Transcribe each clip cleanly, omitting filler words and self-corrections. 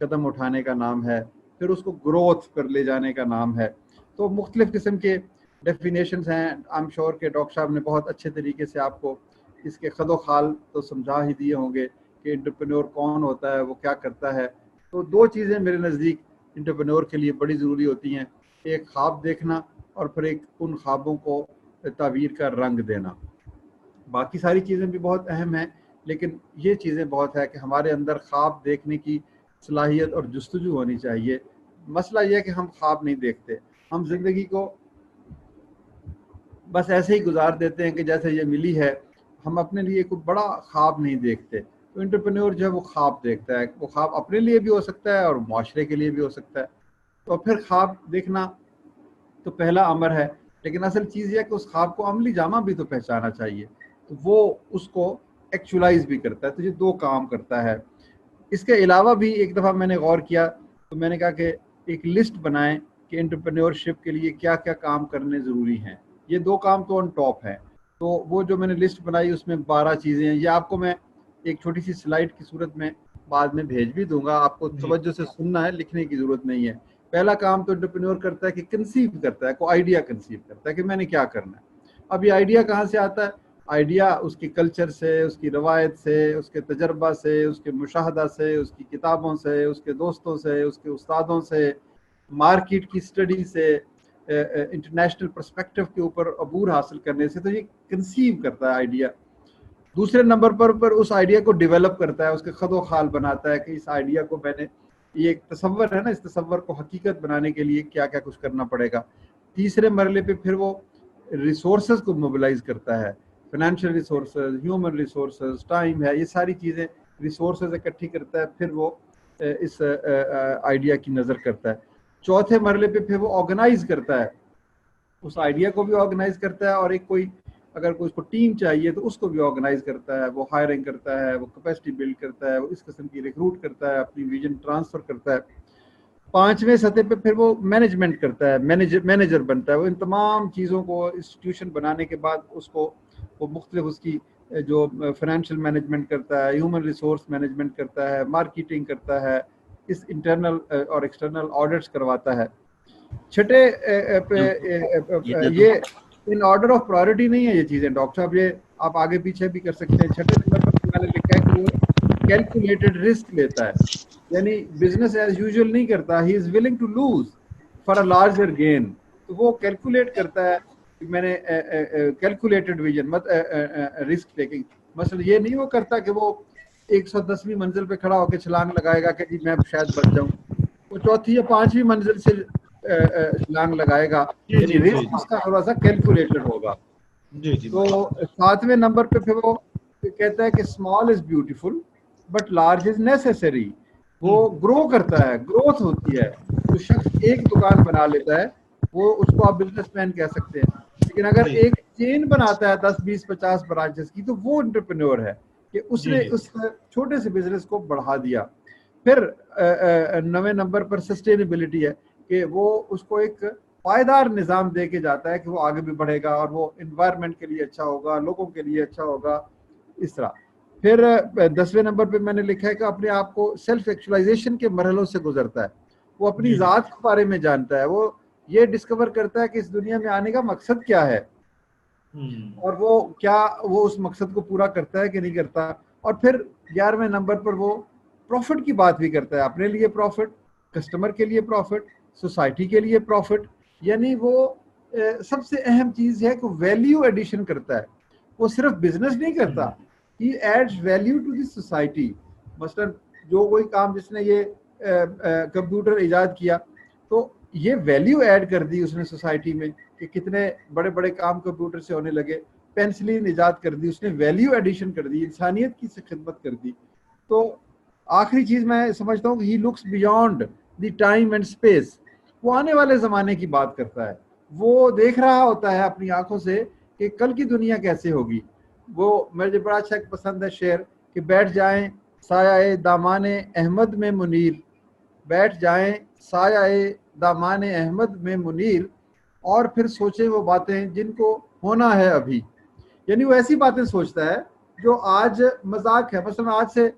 قدم اٹھانے کا نام ہے، پھر اس کو گروتھ پر لے جانے کا نام ہے. تو مختلف قسم کے ڈیفینیشنز ہیں. آئی ایم شیور کہ ڈاکٹر صاحب نے بہت اچھے طریقے سے آپ کو اس کے خد و خال تو سمجھا ہی دیے ہوں گے کہ انٹرپرینور کون ہوتا ہے، وہ کیا کرتا ہے. تو دو چیزیں میرے نزدیک انٹرپرینور کے لیے بڑی ضروری ہوتی ہیں، ایک خواب دیکھنا اور پھر ایک ان خوابوں کو تعبیر کا رنگ دینا. باقی ساری چیزیں بھی بہت اہم ہیں، لیکن یہ چیزیں بہت ہے کہ ہمارے اندر خواب دیکھنے کی صلاحیت اور جستجو ہونی چاہیے. مسئلہ یہ ہے کہ ہم خواب نہیں دیکھتے، ہم زندگی کو بس ایسے ہی گزار دیتے ہیں کہ جیسے یہ ملی ہے. ہم اپنے لیے کوئی بڑا خواب نہیں دیکھتے. تو انٹرپرینور جو ہے وہ خواب دیکھتا ہے، وہ خواب اپنے لیے بھی ہو سکتا ہے اور معاشرے کے لیے بھی ہو سکتا ہے. تو پھر خواب دیکھنا تو پہلا امر ہے، لیکن اصل چیز یہ ہے کہ اس خواب کو عملی جامہ بھی تو پہچانا چاہیے، تو وہ اس کو ایکچولائز بھی کرتا ہے. تو یہ دو کام کرتا ہے. اس کے علاوہ بھی ایک دفعہ میں نے غور کیا تو میں نے کہا کہ ایک لسٹ بنائیں کہ انٹرپرینورشپ کے لیے کیا کیا کام کرنے ضروری ہیں. یہ دو کام تو آن ٹاپ ہیں. تو وہ جو میں نے لسٹ بنائی اس میں 12 چیزیں ہیں. یہ آپ کو میں ایک چھوٹی سی سلائڈ کی صورت میں بعد میں بھیج بھی دوں گا، آپ کو توجہ سے سننا ہے، لکھنے کی ضرورت نہیں ہے. پہلا کام تو انٹرپرینور کرتا ہے کہ کنسیو کرتا ہے، کوئی آئیڈیا کنسیو کرتا ہے کہ میں نے کیا کرنا ہے. اب یہ آئیڈیا کہاں سے آتا ہے؟ آئیڈیا اس کی کلچر سے، اس کی روایت سے، اس کے تجربہ سے، اس کے مشاہدہ سے، اس کی کتابوں سے، اس کے دوستوں سے، اس کے استادوں سے، مارکیٹ کی سٹڈی سے، انٹرنیشنل پرسپیکٹو کے اوپر عبور حاصل کرنے سے. تو یہ کنسیو کرتا ہے آئیڈیا. دوسرے نمبر پر اس آئیڈیا کو ڈیولپ کرتا ہے، اس کے خد و خال بناتا ہے کہ اس آئیڈیا کو میں نے، یہ ایک تصور ہے نا، اس تصور کو حقیقت بنانے کے لیے کیا کیا کچھ کرنا پڑے گا. تیسرے مرحلے پہ پھر وہ ریسورسز کو موبلائز کرتا ہے، financial resources, human resources, time ہے، یہ ساری چیزیں ریسورسز اکٹھی کرتا ہے. پھر وہ اس آئیڈیا کی نظر کرتا ہے. چوتھے مرحلے پہ پھر وہ آرگنائز کرتا ہے، اس آئیڈیا کو بھی آرگنائز کرتا ہے، اور ایک کوئی اگر کوئی اس کو ٹیم چاہیے تو اس کو بھی آرگنائز کرتا ہے. وہ ہائرنگ کرتا ہے، وہ کیپیسٹی بلڈ کرتا ہے، وہ اس قسم کی ریکروٹ کرتا ہے، اپنی ویژن ٹرانسفر کرتا ہے. پانچویں سطح پہ پھر وہ مینجمنٹ کرتا ہے، مینیجر بنتا ہے. وہ ان تمام چیزوں کو انسٹیٹیوشن بنانے کے بعد اس کو وہ مختلف اس کی جو فائنینشیل مینجمنٹ کرتا ہے، ہیومن ریسورس مینجمنٹ کرتا ہے، مارکیٹنگ کرتا ہے، اس انٹرنل اور ایکسٹرنل آڈٹس کرواتا ہے. چھٹے یہ ان آرڈر آف پرائرٹی نہیں ہے یہ چیزیں ڈاکٹر صاحب، یہ آپ آگے پیچھے بھی کر سکتے ہیں. چھٹے نمبر پر میں نے لکھا ہے کہ وہ کیلکولیٹڈ رسک لیتا ہے، یعنی بزنس ایز یوزول نہیں کرتا. He is willing to lose for a larger gain. تو وہ کیلکولیٹ کرتا ہے کہ میں نے کیلکولیٹڈ ویژن رسک ٹیکنگ. مثلا یہ نہیں وہ کرتا کہ وہ 110ویں منزل پہ کھڑا ہو کے چھلانگ لگائے گا کہ جی میں شاید بچ جاؤں. وہ چوتھی یا پانچویں منزل سے چھلانگ لگائے گا، یعنی رسک اس کا تھوڑا سا کیلکولیٹڈ ہوگا. تو ساتویں نمبر پہ پھر وہ کہتا ہے کہ small is beautiful but large is necessary. وہ گرو کرتا ہے، گروتھ ہوتی ہے. جو شخص ایک دکان بنا لیتا ہے وہ اس کو آپ بزنس مین کہہ سکتے ہیں، لیکن اگر ایک چین بناتا ہے 10 20 50 برانچز کی تو وہ انٹرپرینور ہے کہ اس نے اس چھوٹے سے بزنس کو بڑھا دیا. پھر 9ویں نمبر پر سسٹینیبلٹی ہے کہ وہ اس کو ایک پائیدار نظام دے کے جاتا ہے کہ وہ آگے بھی بڑھے گا اور وہ انوائرمنٹ کے لیے اچھا ہوگا، لوگوں کے لیے اچھا ہوگا، اس طرح. پھر 10ویں نمبر پہ میں نے لکھا ہے کہ اپنے آپ کو سیلف ایکچولائزیشن کے مرحلوں سے گزرتا ہے. وہ اپنی ذات کے بارے میں جانتا ہے، وہ یہ ڈسکور کرتا ہے کہ اس دنیا میں آنے کا مقصد کیا ہے اور وہ اس مقصد کو پورا کرتا ہے کہ نہیں کرتا. اور پھر 11ویں نمبر پر وہ پروفٹ کی بات بھی کرتا ہے، اپنے لیے پروفٹ، کسٹمر کے لیے پروفٹ، سوسائٹی کے لیے پروفٹ. یعنی وہ سب سے اہم چیز ہے کہ ویلیو ایڈیشن کرتا ہے. وہ صرف بزنس نہیں کرتا، he adds value to the society. مثلا جو کوئی کام جس نے یہ کمپیوٹر ایجاد کیا تو یہ ویلیو ایڈ کر دی اس نے سوسائٹی میں کہ کتنے بڑے بڑے کام کمپیوٹر سے ہونے لگے. پینسلین ایجاد کر دی، اس نے ویلیو ایڈیشن کر دی، انسانیت کی خدمت کر دی. تو آخری چیز میں سمجھتا ہوں کہ he looks beyond the time and space. وہ آنے والے زمانے کی بات کرتا ہے، وہ دیکھ رہا ہوتا ہے اپنی آنکھوں سے کہ کل کی دنیا کیسے ہوگی. وہ مجھے بڑا اچھا پسند ہے شعر کہ بیٹھ جائیں سایہ دامان احمد میں منیر، بیٹھ جائیں سایہ دامان احمد میں منیر، اور پھر سوچیں وہ باتیں جن کو ہونا ہے ابھی. یعنی وہ ایسی باتیں سوچتا ہے جو آج مذاق ہے. مثلا آج سے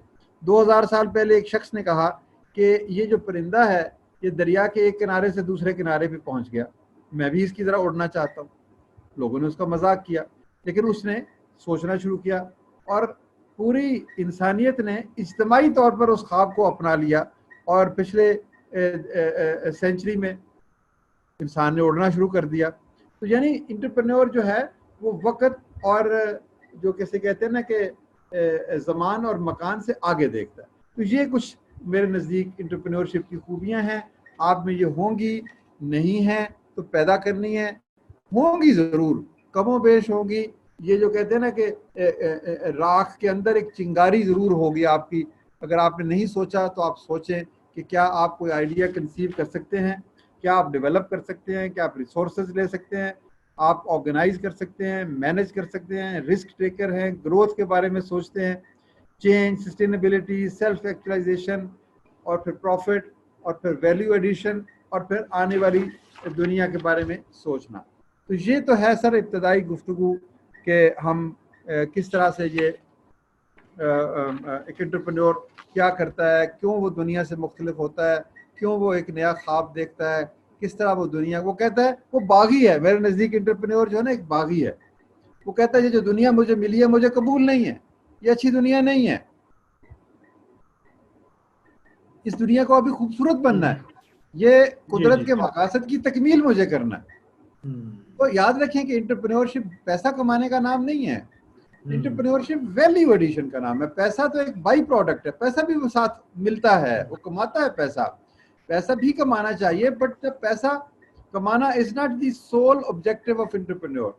2000 سال پہلے ایک شخص نے کہا کہ یہ جو پرندہ ہے یہ دریا کے ایک کنارے سے دوسرے کنارے پہ پہنچ گیا, میں بھی اس کی طرح اڑنا چاہتا ہوں. لوگوں نے اس کا مذاق کیا, لیکن اس نے سوچنا شروع کیا اور پوری انسانیت نے اجتماعی طور پر اس خواب کو اپنا لیا, اور پچھلے سینچری میں انسان نے اڑنا شروع کر دیا. تو یعنی انٹرپرینور جو ہے وہ وقت اور جو کیسے کہتے ہیں نا کہ زمان اور مکان سے آگے دیکھتا ہے. تو یہ کچھ میرے نزدیک انٹرپرینورشپ کی خوبیاں ہیں. آپ میں یہ ہوں گی, نہیں ہیں تو پیدا کرنی ہے, ہوں گی ضرور, کم و بیش ہوں گی. یہ جو کہتے ہیں نا کہ راکھ کے اندر ایک چنگاری ضرور ہوگی آپ کی. اگر آپ نے نہیں سوچا تو آپ سوچیں کہ کیا آپ کوئی آئیڈیا کنسیو کر سکتے ہیں, کیا آپ ڈیولپ کر سکتے ہیں, کیا آپ ریسورسز لے سکتے ہیں, آپ آرگنائز کر سکتے ہیں, مینیج کر سکتے ہیں, رسک ٹیکر ہیں, گروتھ کے بارے میں سوچتے ہیں, چینج, سسٹینیبلٹی, سیلف ایکچولائزیشن, اور پھر پروفٹ, اور پھر ویلیو ایڈیشن, اور پھر آنے والی دنیا کے بارے میں سوچنا. تو یہ تو ہے سر ابتدائی گفتگو کہ ہم کس طرح سے یہ ایک انٹرپرینور کیا کرتا ہے, کیوں وہ دنیا سے مختلف ہوتا ہے, کیوں وہ ایک نیا خواب دیکھتا ہے, کس طرح وہ دنیا, وہ کہتا ہے وہ باغی ہے. میرے نزدیک انٹرپرینور جو ہے نا ایک باغی ہے. وہ کہتا ہے یہ جو دنیا مجھے ملی ہے مجھے قبول نہیں ہے, یہ اچھی دنیا نہیں ہے, اس دنیا کو ابھی خوبصورت بننا ہے, یہ قدرت کے مقاصد کی تکمیل مجھے کرنا ہے. تو یاد رکھیں کہ انٹرپرینورشپ پیسہ کمانے کا نام نہیں ہے, انٹرپرینورشپ ویلیو ایڈیشن کا نام ہے. پیسہ تو ایک بائی پروڈکٹ ہے, پیسہ بھی وہ ساتھ ملتا ہے, وہ کماتا ہے پیسہ, پیسہ بھی کمانا چاہیے, بٹ پیسہ کمانا is not the sole objective of entrepreneur.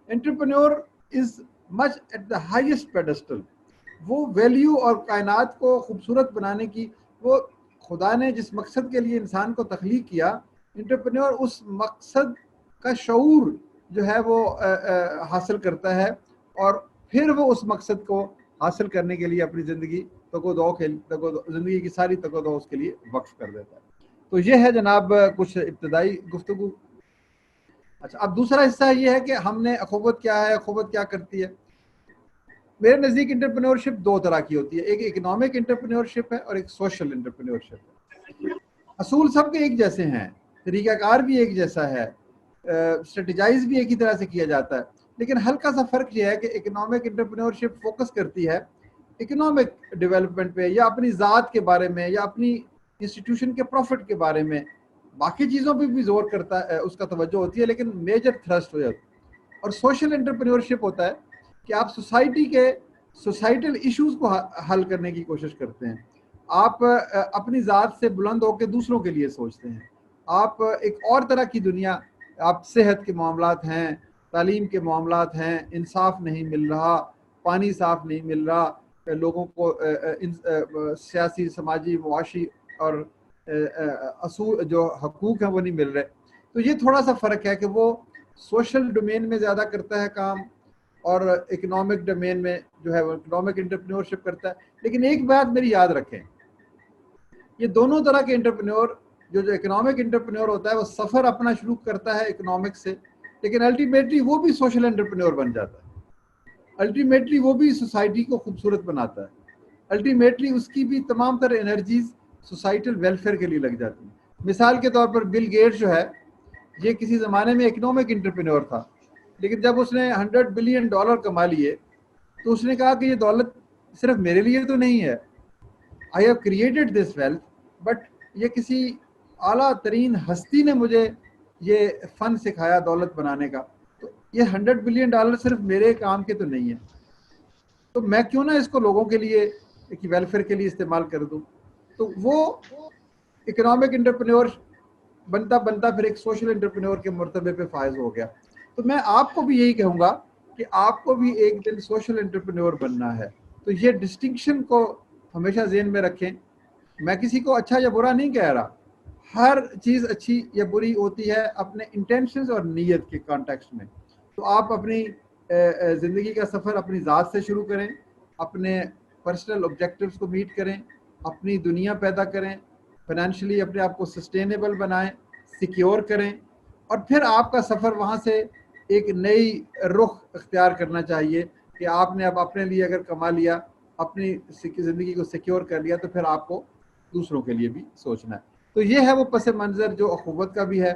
Entrepreneur is much at the highest pedestal. وہ ویلیو اور کائنات کو خوبصورت بنانے کی, وہ خدا نے جس مقصد کے لیے انسان کو تخلیق کیا, انٹرپرینور اس مقصد کا شعور جو ہے وہ حاصل کرتا ہے, اور پھر وہ اس مقصد کو حاصل کرنے کے لیے اپنی زندگی زندگی کی ساری تگ و دو اس کے لیے وقف کر دیتا ہے. تو یہ ہے جناب کچھ ابتدائی گفتگو. اچھا, اب دوسرا حصہ یہ ہے کہ ہم نے اخوت کیا ہے, اخوت کیا کرتی ہے. میرے نزدیک انٹرپرینورشپ دو طرح کی ہوتی ہے, ایک اکنامک انٹرپرینورشپ ہے اور ایک سوشل انٹرپرینورشپ ہے. اصول سب کے ایک جیسے ہیں, طریقہ کار بھی ایک جیسا ہے, اسٹریٹجائز بھی ایک ہی طرح سے کیا جاتا ہے, لیکن ہلکا سا فرق یہ ہے کہ اکنامک انٹرپرینورشپ فوکس کرتی ہے اکنامک ڈیولپمنٹ پہ, یا اپنی ذات کے بارے میں, یا اپنی انسٹیٹیوشن کے پروفٹ کے بارے میں. باقی چیزوں پہ بھی زور کرتا ہے, اس کا توجہ ہوتی ہے, لیکن میجر تھرسٹ ہو جاتا ہے. اور سوشل انٹرپرینورشپ ہوتا ہے کہ آپ سوسائٹی کے سوسائٹل ایشوز کو حل کرنے کی کوشش کرتے ہیں. آپ اپنی ذات سے بلند ہو کے دوسروں کے لیے سوچتے ہیں. آپ ایک اور طرح کی دنیا, آپ صحت کے معاملات ہیں, تعلیم کے معاملات ہیں, انصاف نہیں مل رہا, پانی صاف نہیں مل رہا, لوگوں کو سیاسی, سماجی, معاشی اور اصول جو حقوق ہیں وہ نہیں مل رہے. تو یہ تھوڑا سا فرق ہے کہ وہ سوشل ڈومین میں زیادہ کرتا ہے کام, اور اکنامک ڈومین میں جو ہے وہ اکنامک انٹرپرینورشپ کرتا ہے. لیکن ایک بات میری یاد رکھیں, یہ دونوں طرح کے انٹرپرینور, جو اکنامک انٹرپرینور ہوتا ہے وہ سفر اپنا شروع کرتا ہے اکنامک سے, لیکن الٹیمیٹلی وہ بھی سوشل انٹرپرینور بن جاتا ہے. الٹیمیٹلی وہ بھی سوسائٹی کو خوبصورت بناتا ہے. الٹیمیٹلی اس کی بھی تمام تر انرجیز سوسائٹل ویلفیئر کے لیے لگ جاتی ہیں. مثال کے طور پر بل گیٹس جو ہے, یہ کسی زمانے میں اکنامک انٹرپرینور تھا, لیکن جب اس نے $100 بلین کما لیے تو اس نے کہا کہ یہ دولت صرف میرے لیے تو نہیں ہے, I have created this wealth, but یہ کسی اعلیٰ ترین ہستی نے مجھے یہ فن سکھایا دولت بنانے کا, تو یہ $100 بلین صرف میرے کام کے تو نہیں ہے, تو میں کیوں نہ اس کو لوگوں کے لیے ایک ویلفیئر کے لیے استعمال کر دوں. تو وہ اکنامک انٹرپرینور بنتا پھر ایک سوشل انٹرپرینور کے مرتبے پہ فائز ہو گیا. تو میں آپ کو بھی یہی کہوں گا کہ آپ کو بھی ایک دن سوشل انٹرپرینور بننا ہے. تو یہ ڈسٹنکشن کو ہمیشہ ذہن میں رکھیں. میں کسی کو اچھا یا برا نہیں کہہ رہا, ہر چیز اچھی یا بری ہوتی ہے اپنے انٹینشنز اور نیت کے کانٹیکسٹ میں. تو آپ اپنی زندگی کا سفر اپنی ذات سے شروع کریں, اپنے پرسنل آبجیکٹیوز کو میٹ کریں, اپنی دنیا پیدا کریں, فائنینشلی اپنے آپ کو سسٹینیبل بنائیں, سیکیور کریں, اور پھر آپ کا سفر وہاں سے ایک نئی رخ اختیار کرنا چاہیے کہ آپ نے اب اپنے لیے اگر کما لیا, اپنی زندگی کو سیکیور کر لیا, تو پھر آپ کو دوسروں کے لیے بھی سوچنا ہے. تو یہ ہے وہ پس منظر جو اخوت کا بھی ہے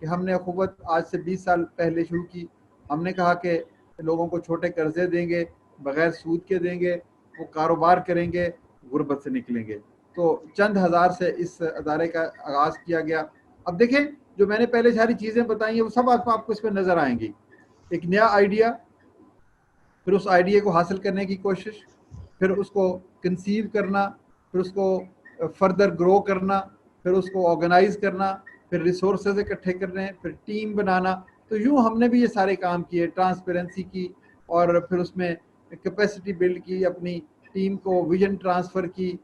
کہ ہم نے اخوت آج سے 20 سال پہلے شروع کی. ہم نے کہا کہ لوگوں کو چھوٹے قرضے دیں گے, بغیر سود کے دیں گے, وہ کاروبار کریں گے, غربت سے نکلیں گے. تو چند ہزار سے اس ادارے کا آغاز کیا گیا. اب دیکھیں جو میں نے پہلے ساری چیزیں بتائی ہیں وہ سب آپ کو اس پہ نظر آئیں گی. ایک نیا آئیڈیا, پھر اس آئیڈیا کو حاصل کرنے کی کوشش, پھر اس کو کنسیو کرنا, پھر اس کو فردر گرو کرنا, پھر اس کو آرگنائز کرنا, پھر ریسورسز اکٹھے کرنے, پھر ٹیم بنانا. تو یوں ہم نے بھی یہ سارے کام کیے, ٹرانسپیرنسی کی, اور پھر اس میں کیپیسٹی بلڈ کی, اپنی ٹیم کو ویژن ٹرانسفر کی.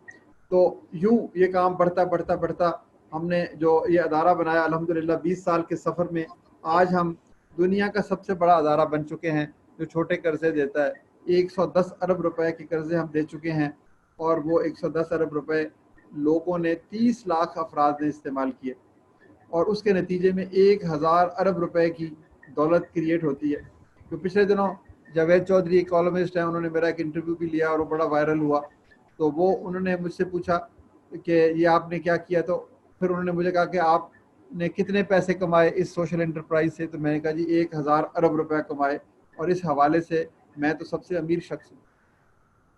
تو یوں یہ کام بڑھتا ہم نے جو یہ ادارہ بنایا, الحمدللہ 20 سال کے سفر میں آج ہم دنیا کا سب سے بڑا ادارہ بن چکے ہیں جو چھوٹے قرضے دیتا ہے. 110 ارب روپے کے قرضے ہم دے چکے ہیں, اور وہ 110 ارب روپے لوگوں نے 30 لاکھ افراد نے استعمال کیے, اور اس کے نتیجے میں 1000 ارب روپے کی دولت کریٹ ہوتی ہے. جو پچھلے دنوں جاوید چودھری اکانومسٹ ہیں, انہوں نے میرا ایک انٹرویو بھی لیا اور وہ بڑا وائرل ہوا. تو وہ انہوں نے مجھ سے پوچھا کہ یہ آپ نے کیا کیا, تو پھر انہوں نے مجھے کہا کہ آپ نے کتنے پیسے کمائے اس سوشل انٹرپرائز سے. تو میں نے کہا جی 1000 ارب روپے کمائے, اور اس حوالے سے میں تو سب سے امیر شخص ہوں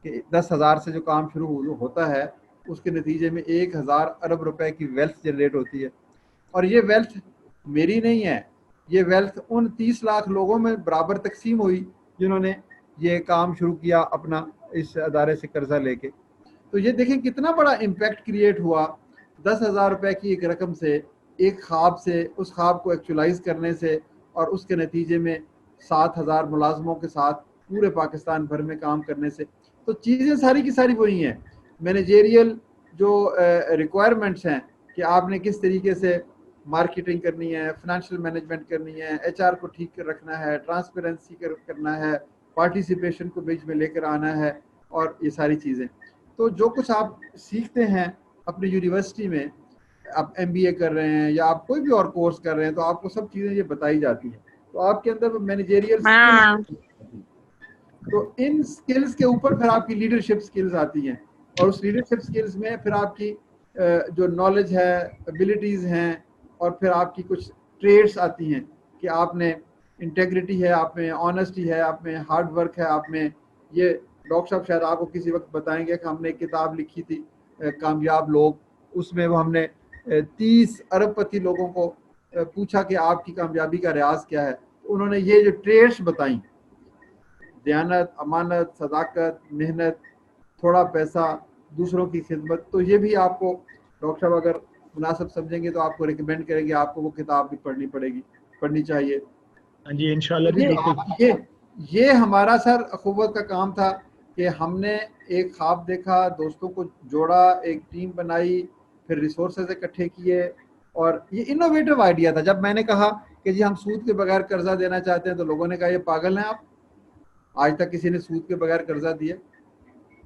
کہ 10,000 سے جو کام شروع ہوتا ہے اس کے نتیجے میں 1000 ارب روپے کی ویلتھ جنریٹ ہوتی ہے. اور یہ ویلتھ میری نہیں ہے, یہ ویلتھ ان 30 لاکھ لوگوں میں برابر تقسیم ہوئی جنہوں نے یہ کام شروع کیا اپنا اس ادارے سے قرضہ لے کے. تو یہ دیکھیں کتنا بڑا امپیکٹ کریٹ ہوا 10,000 روپے کی ایک رقم سے, ایک خواب سے, اس خواب کو ایکچولائز کرنے سے, اور اس کے نتیجے میں 7,000 ملازموں کے ساتھ پورے پاکستان بھر میں کام کرنے سے. تو چیزیں ساری کی ساری وہی ہیں. مینیجیریل جو ریکوائرمنٹس ہیں کہ آپ نے کس طریقے سے مارکیٹنگ کرنی ہے, فنانشل مینجمنٹ کرنی ہے, ایچ آر کو ٹھیک رکھنا ہے, ٹرانسپیرنسی کرنا ہے, پارٹیسپیشن کو بیچ میں لے کر آنا ہے, اور یہ ساری چیزیں. تو جو کچھ آپ سیکھتے ہیں اپنی یونیورسٹی میں, آپ ایم بی اے کر رہے ہیں یا آپ کوئی بھی اور کورس کر رہے ہیں, تو آپ کو سب چیزیں یہ بتائی جاتی ہیں. تو آپ کے اندر مینیجیریل سکلز, تو ان سکلز کے اوپر پھر آپ کی لیڈرشپ سکلز آتی ہیں, اور اس لیڈرشپ سکلز میں پھر آپ کی جو نالج ہے, ابیلٹیز ہیں, اور پھر آپ کی کچھ ٹریڈس آتی ہیں کہ آپ نے انٹیگریٹی ہے, آپ میں آنیسٹی ہے, آپ میں ہارڈ ورک ہے, آپ میں یہ ڈاکٹر صاحب شاید آپ کو کسی وقت بتائیں گے کہ ہم نے ایک کتاب لکھی تھی کامیاب لوگ, اس میں وہ ہم نے 30 ارب پتی لوگوں کو پوچھا کہ آپ کی کامیابی کا راز کیا ہے. انہوں نے یہ جو ٹریڈس بتائیں, دیانت, امانت, صداقت, محنت, تھوڑا پیسہ, دوسروں کی خدمت, تو یہ بھی آپ کو ڈاکٹر صاحب اگر مناسب سمجھیں گے تو آپ کو ریکمینڈ کریں گے, آپ کو وہ کتاب بھی پڑھنی چاہیے. ہاں جی انشاءاللہ جی بالکل. یہ ہمارا سر اخوت کا کام تھا کہ ہم نے ایک خواب دیکھا, دوستوں کو جوڑا, ایک ٹیم بنائی, پھر ریسورسز اکٹھے کیے, اور یہ انوویٹو آئیڈیا تھا. جب میں نے کہا کہ جی ہم سود کے بغیر قرضہ دینا چاہتے ہیں, تو لوگوں نے کہا یہ پاگل ہیں آپ, آج تک کسی نے سود کے بغیر قرضہ دیا.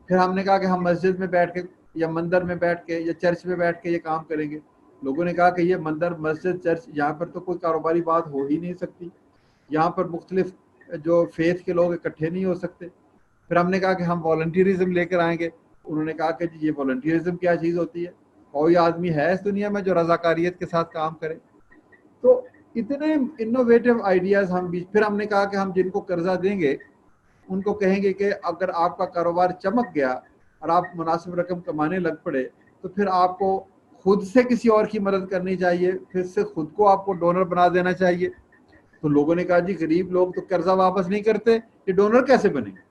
پھر ہم نے کہا کہ ہم مسجد میں بیٹھ کے یا مندر میں بیٹھ کے یا چرچ میں بیٹھ کے یہ کام کریں گے. لوگوں نے کہا کہ یہ مندر, مسجد, چرچ, یہاں پر تو کوئی کاروباری بات ہو ہی نہیں سکتی, یہاں پر مختلف جو فیتھ کے لوگ اکٹھے نہیں ہو سکتے. پھر ہم نے کہا کہ ہم والنٹیرزم لے کر آئیں گے. انہوں نے کہا کہ جی یہ والنٹیرزم کیا چیز ہوتی ہے, کوئی آدمی ہے اس دنیا میں جو رضاکاریت کے ساتھ کام کرے. تو اتنے انوویٹو آئیڈیاز ہم بھی. پھر ہم نے کہا کہ ہم جن کو قرضہ دیں گے ان کو کہیں گے کہ اگر آپ کا کاروبار چمک گیا اور آپ مناسب رقم کمانے لگ پڑے, تو پھر آپ کو خود سے کسی اور کی مدد کرنی چاہیے, پھر سے خود کو آپ کو ڈونر بنا دینا چاہیے. تو لوگوں نے کہا جی غریب لوگ تو قرضہ واپس نہیں کرتے, یہ ڈونر کیسے بنے گا.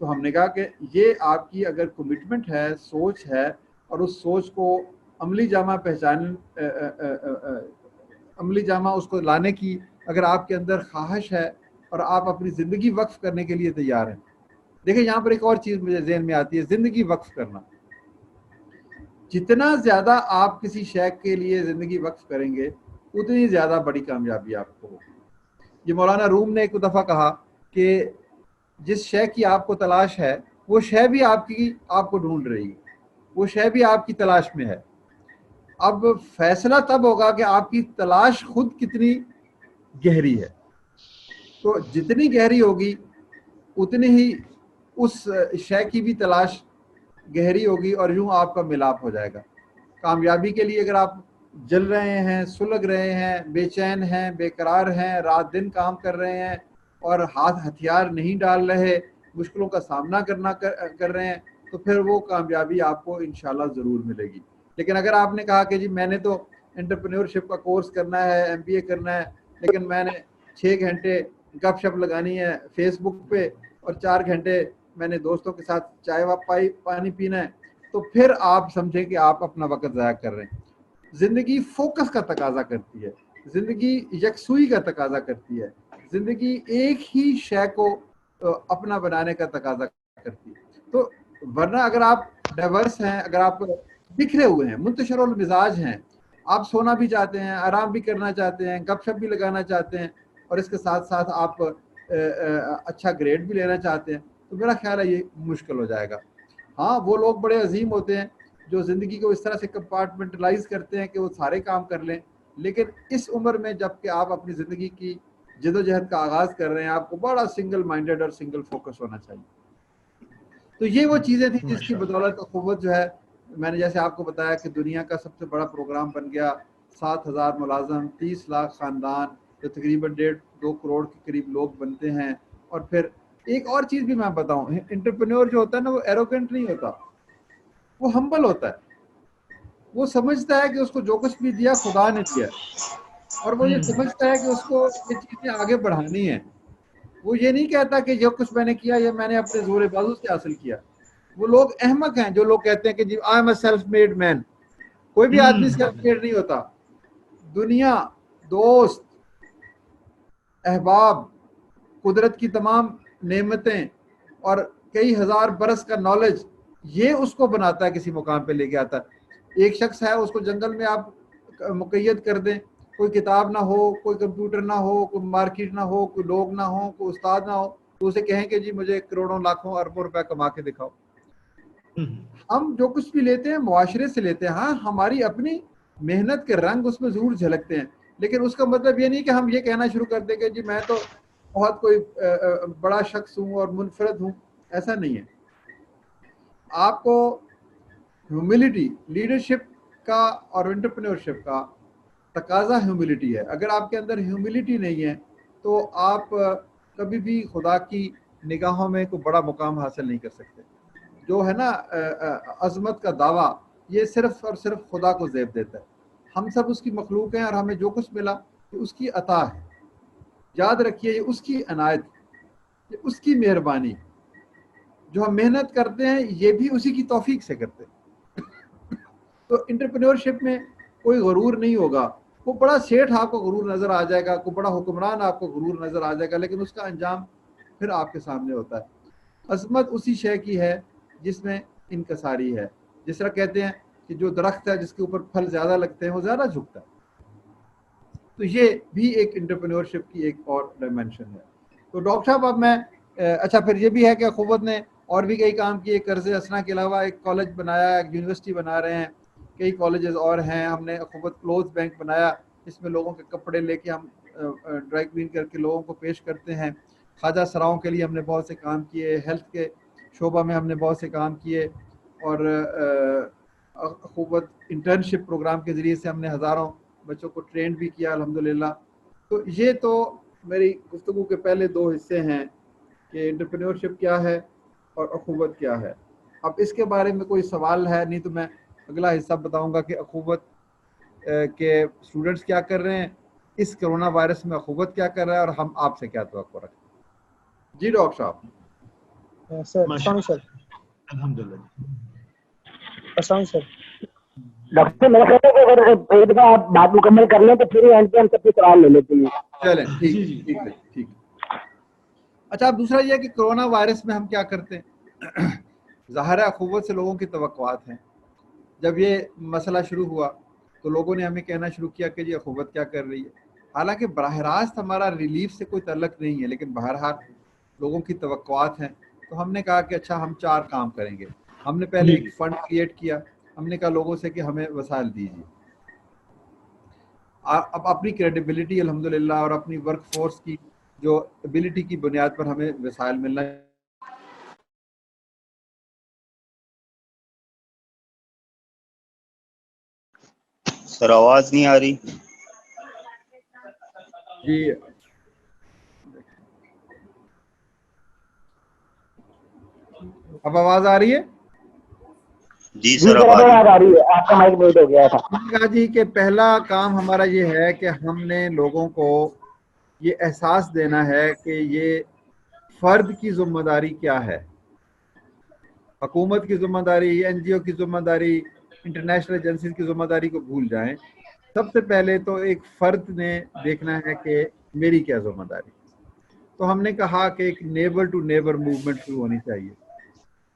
تو ہم نے کہا کہ یہ آپ کی اگر کمٹمنٹ ہے, سوچ ہے, اور اس سوچ کو عملی جامہ اس کو لانے کی اگر آپ کے اندر خواہش ہے اور آپ اپنی زندگی وقف کرنے کے لیے تیار ہیں. دیکھیں یہاں پر ایک اور چیز مجھے ذہن میں آتی ہے, زندگی وقف کرنا. جتنا زیادہ آپ کسی شے کے لیے زندگی وقف کریں گے اتنی زیادہ بڑی کامیابی آپ کو ہوگی. یہ مولانا روم نے ایک دفعہ کہا کہ جس شے کی آپ کو تلاش ہے وہ شے بھی آپ کو ڈھونڈ رہی ہے, وہ شے بھی آپ کی تلاش میں ہے. اب فیصلہ تب ہوگا کہ آپ کی تلاش خود کتنی گہری ہے. تو جتنی گہری ہوگی اتنی ہی اس شے کی بھی تلاش گہری ہوگی, اور یوں آپ کا ملاپ ہو جائے گا. کامیابی کے لیے اگر آپ جل رہے ہیں, سلگ رہے ہیں, بے چین ہیں, بے قرار ہیں, رات دن کام کر رہے ہیں اور ہاتھ ہتھیار نہیں ڈال رہے, مشکلوں کا سامنا کر رہے ہیں, تو پھر وہ کامیابی آپ کو انشاءاللہ ضرور ملے گی. لیکن اگر آپ نے کہا کہ جی میں نے تو انٹرپرینورشپ کا کورس کرنا ہے, MBA کرنا ہے, لیکن میں نے 6 گھنٹے گپ شپ لگانی ہے فیس بک پہ اور 4 گھنٹے میں نے دوستوں کے ساتھ چائے پانی پینا ہے, تو پھر آپ سمجھیں کہ آپ اپنا وقت ضائع کر رہے ہیں. زندگی فوکس کا تقاضا کرتی ہے, زندگی یکسوئی کا تقاضا کرتی ہے, زندگی ایک ہی شے کو اپنا بنانے کا تقاضا کرتی ہے. تو ورنہ اگر آپ ڈائیورس ہیں, اگر آپ بکھرے ہوئے ہیں, منتشر المزاج ہیں, آپ سونا بھی چاہتے ہیں, آرام بھی کرنا چاہتے ہیں, گپ شپ بھی لگانا چاہتے ہیں, اور اس کے ساتھ ساتھ آپ اچھا گریڈ بھی لینا چاہتے ہیں, تو میرا خیال ہے یہ مشکل ہو جائے گا. ہاں وہ لوگ بڑے عظیم ہوتے ہیں جو زندگی کو اس طرح سے کمپارٹمنٹلائز کرتے ہیں کہ وہ سارے کام کر لیں, لیکن اس عمر میں جب کہ آپ اپنی زندگی کی جدوجہد کا آغاز کر رہے ہیں, آپ کو بڑا سنگل مائنڈیڈ اور سنگل فوکس ہونا چاہیے. تو یہ وہ چیزیں تھیں جس کی بدولت اخوت جو ہے, میں نے جیسے آپ کو بتایا کہ دنیا کا سب سے بڑا پروگرام بن گیا, 7,000 ملازم, 30 لاکھ خاندان, جو تقریباً 1.5-2 کروڑ کے قریب لوگ بنتے ہیں. اور پھر ایک اور چیز بھی میں بتاؤں, انٹرپرینور جو ہوتا ہے نا وہ ایروگنٹ نہیں ہوتا, وہ ہمبل ہوتا ہے. وہ سمجھتا ہے کہ اس کو جو کچھ بھی دیا خدا نے دیا, اور وہ یہ سمجھتا ہے کہ اس کو یہ چیزیں آگے بڑھانی ہیں. وہ یہ نہیں کہتا کہ جو کچھ میں نے کیا یہ میں نے اپنے زور بازو سے حاصل کیا. وہ لوگ احمق ہیں جو لوگ کہتے ہیں کہ جی I am a self made man. کوئی بھی آدمی سیلف میڈ نہیں ہوتا. دنیا, دوست, احباب, قدرت کی تمام نعمتیں اور کئی ہزار برس کا نالج, یہ اس کو بناتا ہے, کسی مقام پہ لے کے آتا ہے. ایک شخص ہے, اس کو جنگل میں آپ مقید کر دیں, کوئی کتاب نہ ہو, کوئی کمپیوٹر نہ ہو, کوئی مارکیٹ نہ ہو, کوئی لوگ نہ ہو, کوئی استاد نہ ہو, تو اسے کہیں کہ جی مجھے کروڑوں لاکھوں اربوں روپے کما کے دکھاؤ. ہم جو کچھ بھی لیتے ہیں معاشرے سے لیتے ہیں. ہاں ہماری اپنی محنت کے رنگ اس میں ضرور جھلکتے ہیں, لیکن اس کا مطلب یہ نہیں کہ ہم یہ کہنا شروع کر دیں کہ جی میں تو بہت کوئی بڑا شخص ہوں اور منفرد ہوں. ایسا نہیں ہے. آپ کو ہیوملٹی, لیڈرشپ کا اور انٹرپرینورشپ کا تقاضا ہیوملٹی ہے. اگر آپ کے اندر ہیوملٹی نہیں ہے تو آپ کبھی بھی خدا کی نگاہوں میں کوئی بڑا مقام حاصل نہیں کر سکتے. جو ہے نا عظمت کا دعویٰ, یہ صرف اور صرف خدا کو زیب دیتا ہے. ہم سب اس کی مخلوق ہیں, اور ہمیں جو کچھ ملا یہ اس کی عطا ہے. یاد رکھیے یہ اس کی عنایت, یہ اس کی مہربانی. جو ہم محنت کرتے ہیں یہ بھی اسی کی توفیق سے کرتے ہیں. تو انٹرپرینورشپ میں کوئی غرور نہیں ہوگا. وہ بڑا سیٹھ آپ کو غرور نظر آ جائے گا, کوئی بڑا حکمران آپ کو غرور نظر آ جائے گا, لیکن اس کا انجام پھر آپ کے سامنے ہوتا ہے. عظمت اسی شے کی ہے جس میں انکساری ہے. جس طرح کہتے ہیں کہ جو درخت ہے جس کے اوپر پھل زیادہ لگتے ہیں وہ زیادہ جھکتا ہے. تو یہ بھی ایک انٹرپرینورشپ کی ایک اور ڈائمینشن ہے. تو ڈاکٹر صاحب اب میں اچھا پھر یہ بھی ہے کہ اخوت نے اور بھی کئی کام کیے. قرض حسنہ کے علاوہ ایک کالج بنایا, ایک یونیورسٹی بنا رہے ہیں, کئی کالجز اور ہیں. ہم نے اخوت کلوتھ بینک بنایا, اس میں لوگوں کے کپڑے لے کے ہم ڈرائی کلین کر کے لوگوں کو پیش کرتے ہیں. خواجہ سراؤں کے لیے ہم نے بہت سے کام کیے, ہیلتھ کے شعبہ میں ہم نے بہت سے کام کیے, اور اخوت انٹرنشپ پروگرام کے ذریعے سے ہم نے ہزاروں بچوں کو ٹرینڈ بھی کیا الحمدللہ. تو یہ تو میری گفتگو کے پہلے 2 حصے ہیں کہ انٹرپرینورشپ کیا ہے اور اخوت کیا ہے. اب اس کے بارے میں کوئی سوال ہے, نہیں تو میں اگلا حصہ بتاؤں گا کہ اخوت کے اسٹوڈنٹس کیا کر رہے ہیں, اس کرونا وائرس میں اخوت کیا کر رہا ہے, اور ہم آپ سے کیا توقع رکھتے ہیں. جی ڈاکٹر صاحب. سر الحمدللہ. السلام سر. ڈاکٹر میرا خیال ہے کہ اگر ایک دفعہ آپ بات مکمل کر لیں تو پھر اینڈ پہ ہم سب کے سوال لے لیتے ہیں. چلیں ٹھیک ہے. اچھا اب دوسرا یہ کہ کرونا وائرس میں ہم کیا کرتے ہیں. ظاہر ہے اخوت سے لوگوں کی توقعات ہیں. جب یہ مسئلہ شروع ہوا تو لوگوں نے ہمیں کہنا شروع کیا کہ جی اخوت کیا کر رہی ہے. حالانکہ براہ راست ہمارا ریلیف سے کوئی تعلق نہیں ہے, لیکن بہرحال لوگوں کی توقعات ہیں. تو ہم نے کہا کہ اچھا ہم 4 کام کریں گے. ہم نے پہلے ایک فنڈ کریٹ کیا. ہم نے کہا لوگوں سے کہ ہمیں وسائل دیجیے. اب اپنی کریڈیبلٹی الحمدللہ اور اپنی ورک فورس کی جو ایبلٹی کی بنیاد پر ہمیں وسائل ملنا سر آواز نہیں آ رہی. جی اب آواز آ رہی ہے؟ جی سر اب آ رہی ہے. آپ کا مائک میوٹ ہو گیا تھا. کہا جی کہ پہلا کام ہمارا یہ ہے کہ ہم نے لوگوں کو یہ احساس دینا ہے کہ یہ فرد کی ذمہ داری کیا ہے. حکومت کی ذمہ داری، این جی او کی ذمہ داری، انٹرنیشنل ایجنسیز کی ذمہ داری کو بھول جائیں. سب سے پہلے تو ایک فرد نے دیکھنا ہے کہ میری کیا ذمہ داری. تو ہم نے کہا کہ ایک نیبر ٹو نیبر موومنٹ شروع ہونی چاہیے،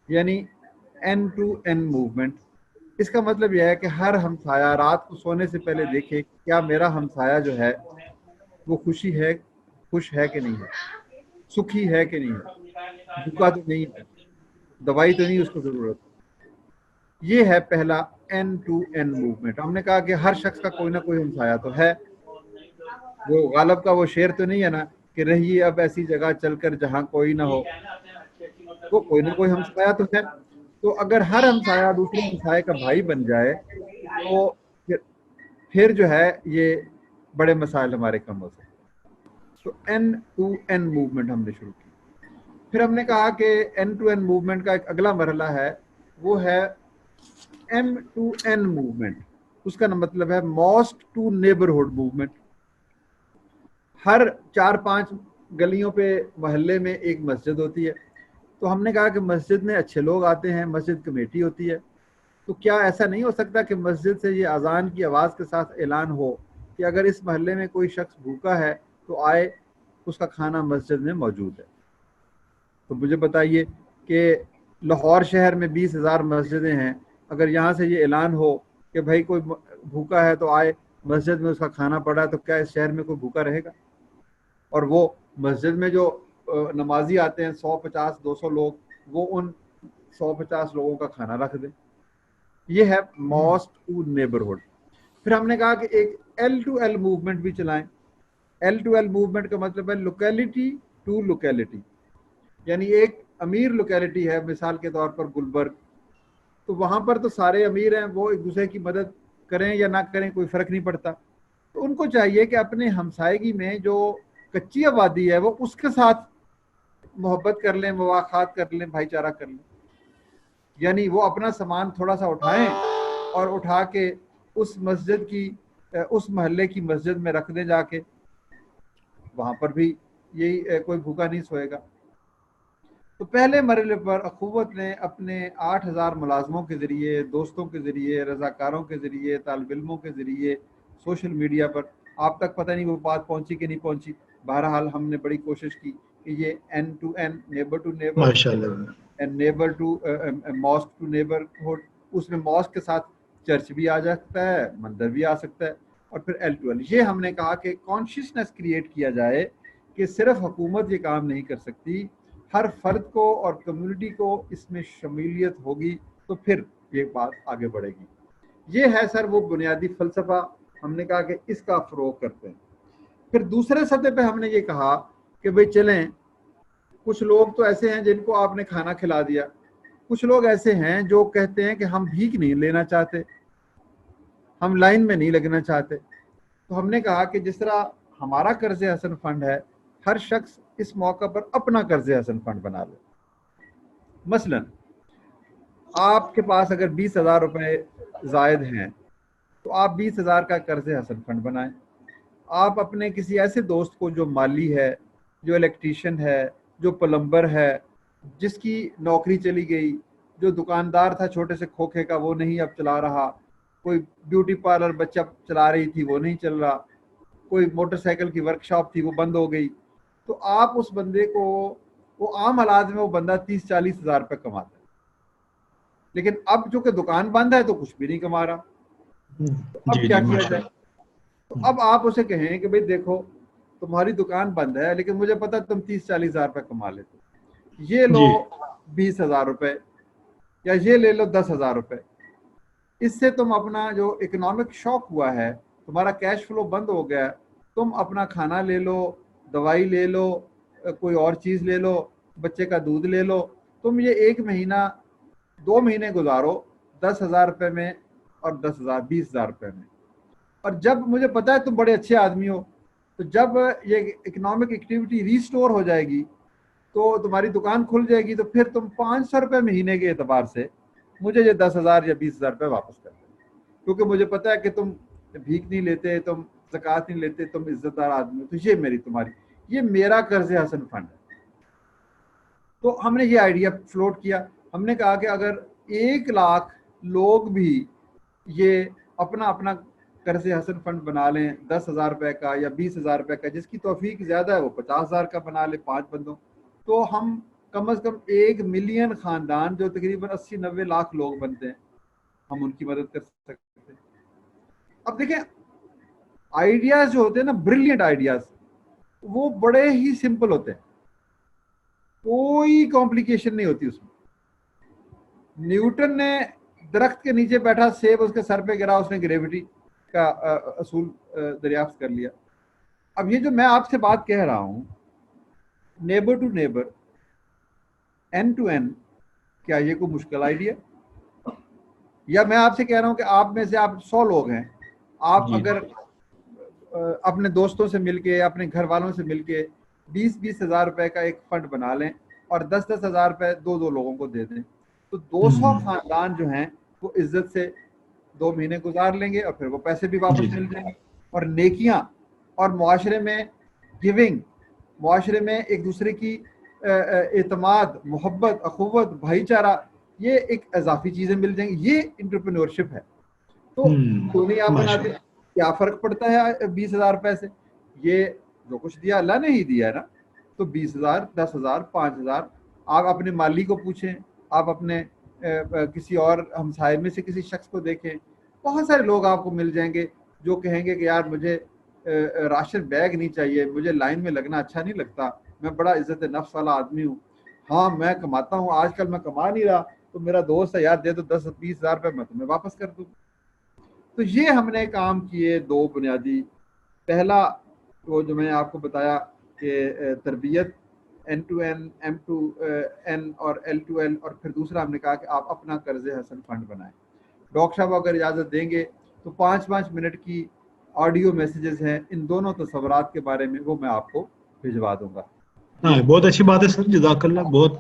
یعنی این ٹو این موومنٹ. اس کا مطلب یہ ہے کہ ہر ہمسایہ رات کو سونے سے پہلے دیکھے کیا میرا ہمسایہ جو ہے وہ خوش ہے کہ نہیں ہے، سکھی ہے کہ نہیں ہے، بھوکا تو نہیں ہے، دوائی تو نہیں اس کو ضرورت. یہ ہے پہلا این ٹو این موومنٹ. ہم نے کہا کہ ہر شخص کا کوئی نہ کوئی ہمسایہ تو ہے. وہ غالب کا وہ شعر تو نہیں ہے نا کہ رہیے اب ایسی جگہ چل کر جہاں کوئی نہ ہو. تو کوئی نہ کوئی ہمسایہ تو ہے. تو اگر ہر ہمسایہ دوسرے ہمسایہ کا بھائی بن جائے تو پھر جو ہے یہ بڑے مسائل ہمارے کم ہو سکتے. تو این ٹو این موومنٹ ہم نے شروع کی. پھر ہم نے کہا کہ این ٹو این موومنٹ کا ایک اگلا مرحلہ ہے، وہ ہے ایم ٹو این موومنٹ. اس کا مطلب ہے موسٹ ٹو نیبرہڈ موومنٹ. ہر 4-5 گلیوں پہ محلے میں ایک مسجد ہوتی ہے. تو ہم نے کہا کہ مسجد میں اچھے لوگ آتے ہیں، مسجد کمیٹی ہوتی ہے. تو کیا ایسا نہیں ہو سکتا کہ مسجد سے یہ اذان کی آواز کے ساتھ اعلان ہو کہ اگر اس محلے میں کوئی شخص بھوکا ہے تو آئے، اس کا کھانا مسجد میں موجود ہے. تو مجھے بتائیے کہ لاہور شہر میں 20,000 مسجدیں ہیں. اگر یہاں سے یہ اعلان ہو کہ بھائی کوئی بھوکا ہے تو آئے، مسجد میں اس کا کھانا پڑا ہے، تو کیا اس شہر میں کوئی بھوکا رہے گا؟ اور وہ مسجد میں جو نمازی آتے ہیں 150-200 لوگ، وہ ان 150 لوگوں کا کھانا رکھ دیں. یہ ہے موسٹ ٹو نیبرہڈ. پھر ہم نے کہا کہ ایک ایل ٹو ایل موومنٹ بھی چلائیں. ایل ٹو ایل موومنٹ کا مطلب ہے لوکیلٹی ٹو لوکیلٹی. یعنی ایک امیر لوکیلٹی ہے، مثال کے طور پر گلبرگ، تو وہاں پر تو سارے امیر ہیں، وہ ایک دوسرے کی مدد کریں یا نہ کریں کوئی فرق نہیں پڑتا. تو ان کو چاہیے کہ اپنے ہمسائیگی میں جو کچی آبادی ہے وہ اس کے ساتھ محبت کر لیں، مواخات کر لیں، بھائی چارہ کر لیں. یعنی وہ اپنا سامان تھوڑا سا اٹھائیں اور اٹھا کے اس مسجد کی، اس محلے کی مسجد میں رکھ دیں جا کے. وہاں پر بھی یہی کوئی بھوکا نہیں سوئے گا. تو پہلے مرحلے پر اخوت نے اپنے 8,000 ملازموں کے ذریعے، دوستوں کے ذریعے، رضاکاروں کے ذریعے، طالب علموں کے ذریعے، سوشل میڈیا پر، آپ تک پتہ نہیں وہ بات پہنچی کہ نہیں پہنچی. بہرحال ہم نے بڑی کوشش کی کہ یہ N to N, neighbour to neighbour, ماشاءاللہ، neighbour to mosque to neighbourhood. اس میں ماسک کے ساتھ چرچ بھی آ جاتا ہے، مندر بھی آ سکتا ہے. اور پھر ایل ٹو ایل. یہ ہم نے کہا کہ کانشیسنس کریٹ کیا جائے کہ صرف حکومت یہ کام نہیں کر سکتی، ہر فرد کو اور کمیونٹی کو اس میں شمولیت ہوگی تو پھر یہ بات آگے بڑھے گی. یہ ہے سر وہ بنیادی فلسفہ. ہم نے کہا کہ اس کا فروغ کرتے ہیں. پھر دوسرے سطح پہ ہم نے یہ کہا کہ بھئی چلیں، کچھ لوگ تو ایسے ہیں جن کو آپ نے کھانا کھلا دیا، کچھ لوگ ایسے ہیں جو کہتے ہیں کہ ہم بھیک نہیں لینا چاہتے، ہم لائن میں نہیں لگنا چاہتے. تو ہم نے کہا کہ جس طرح ہمارا قرض حسن فنڈ ہے، ہر شخص اس موقع پر اپنا قرض حسن فنڈ بنا لے. مثلا آپ کے پاس اگر 20,000 روپے زائد ہیں تو آپ 20,000 کا قرض حسن فنڈ بنائیں. آپ اپنے کسی ایسے دوست کو جو مالی ہے، جو الیکٹریشین ہے، جو پلمبر ہے، جس کی نوکری چلی گئی، جو دکاندار تھا چھوٹے سے کھوکھے کا وہ نہیں اب چلا رہا، کوئی بیوٹی پارلر بچہ چلا رہی تھی وہ نہیں چل رہا، کوئی موٹر سائیکل کی ورک شاپ تھی وہ بند ہو گئی، تو آپ اس بندے کو، وہ عام حالات میں وہ بندہ 30-40 ہزار روپے کماتا ہے، لیکن اب چونکہ دکان بند ہے تو کچھ بھی نہیں کما رہا. تو اب کیا کیا جائے؟ تو اب آپ اسے کہیں کہ بھئی دیکھو تمہاری دکان بند ہے لیکن مجھے پتا تم 30-40 ہزار روپے کما لیتے، یہ لو 20,000 روپے یا یہ لے لو 10,000 روپے. اس سے تم اپنا جو اکنامک شاک ہوا ہے، تمہارا کیش فلو بند ہو گیا، تم اپنا کھانا لے لو، دوائی لے لو، کوئی اور چیز لے لو، بچے کا دودھ لے لو. تم یہ 1 مہینہ 2 مہینے گزارو 10,000 روپے میں اور 10,000 20,000 روپے میں. اور جب مجھے پتا ہے تم بڑے اچھے آدمی ہو، تو جب یہ اکنامک ایکٹیویٹی ریسٹور ہو جائے گی تو تمہاری دکان کھل جائے گی، تو پھر تم 500 روپے مہینے کے اعتبار سے مجھے یہ 10,000 یا 20,000 روپے واپس کر دیں، کیونکہ مجھے پتا ہے کہ تم بھیک نہیں لیتے، تم زکوٰۃ نہیں لیتے، تم عزت دار آدمی ہو، تو یہ میری تمہاری، یہ میرا قرض حسن فنڈ ہے۔ تو ہم نے یہ آئیڈیا فلوٹ کیا، ہم نے کہا کہ اگر 1,00,000 لوگ بھی یہ اپنا اپنا قرض حسن فنڈ بنا لیں 10,000 روپے کا یا 20,000 روپے کا، جس کی توفیق زیادہ ہے وہ 50,000 کا بنا لے 5 بندوں، تو ہم کم از کم 1 ملین خاندان جو تقریباً 80-90 لاکھ لوگ بنتے ہیں، ہم ان کی مدد کر سکتے ہیں۔ اب دیکھیں آئیڈیاز جو ہوتے ہیں نا، بریلینٹ آئیڈیاز، وہ بڑے ہی سمپل ہوتے ہیں، کوئی کمپلیکیشن نہیں ہوتی اس میں۔ نیوٹن نے درخت کے نیچے بیٹھا سیب اس کے سر پہ گرا، اس نے گریویٹی کا اصول دریافت کر لیا۔ اب یہ جو میں آپ سے بات کہہ رہا ہوں، neighbour to neighbour, N to N, کیا یہ کوئی مشکل آئیڈیا؟ یا میں آپ سے کہہ رہا ہوں کہ آپ میں سے آپ 100 لوگ ہیں، آپ اگر اپنے دوستوں سے مل کے، اپنے گھر والوں سے مل کے 20-20 ہزار روپے کا ایک فنڈ بنا لیں اور 10-10 ہزار روپے 2 لوگوں کو دے دیں، تو 200 خاندان جو ہیں وہ عزت سے 2 مہینے گزار لیں گے، اور پھر وہ پیسے بھی واپس مل جائیں گے۔ اور نیکیاں اور معاشرے میں گیونگ، معاشرے میں ایک دوسرے کی اعتماد، محبت، اخوت، بھائی چارہ، یہ ایک اضافی چیزیں مل جائیں گی۔ یہ انٹرپرینورشپ ہے۔ تو دنیا آپ بناتے، کیا فرق پڑتا ہے 20,000 روپے سے؟ یہ جو کچھ دیا اللہ نے ہی دیا ہے نا، تو 20,000، 10,000، 5,000 آپ اپنے مالی کو پوچھیں، آپ اپنے کسی اور ہمسائے میں سے کسی شخص کو دیکھیں، بہت سارے لوگ آپ کو مل جائیں گے جو کہیں گے کہ یار مجھے راشن بیگ نہیں چاہیے، مجھے لائن میں لگنا اچھا نہیں لگتا، میں بڑا عزت نفس والا آدمی ہوں، ہاں میں کماتا ہوں، آج کل میں کما نہیں رہا، تو میرا دوست ہے، یار دے دو 10-20 ہزار روپے، میں تمہیں واپس کر دوں۔ تو یہ ہم نے کام کیے 2 بنیادی۔ پہلا وہ جو میں نے آپ کو بتایا کہ تربیت، N to N, M to N اور ایل ٹو ایل، اور پھر دوسرا ہم نے کہا کہ آپ اپنا قرض حسن فنڈ بنائیں۔ ڈاکٹر صاحب اگر اجازت دیں گے تو 5-5 منٹ کی آڈیو میسیجز ہیں ان دونوں تصورات کے بارے میں، وہ میں آپ کو بھجوا دوں گا۔ ہاں بہت اچھی بات ہے سر، جزاک اللہ، بہت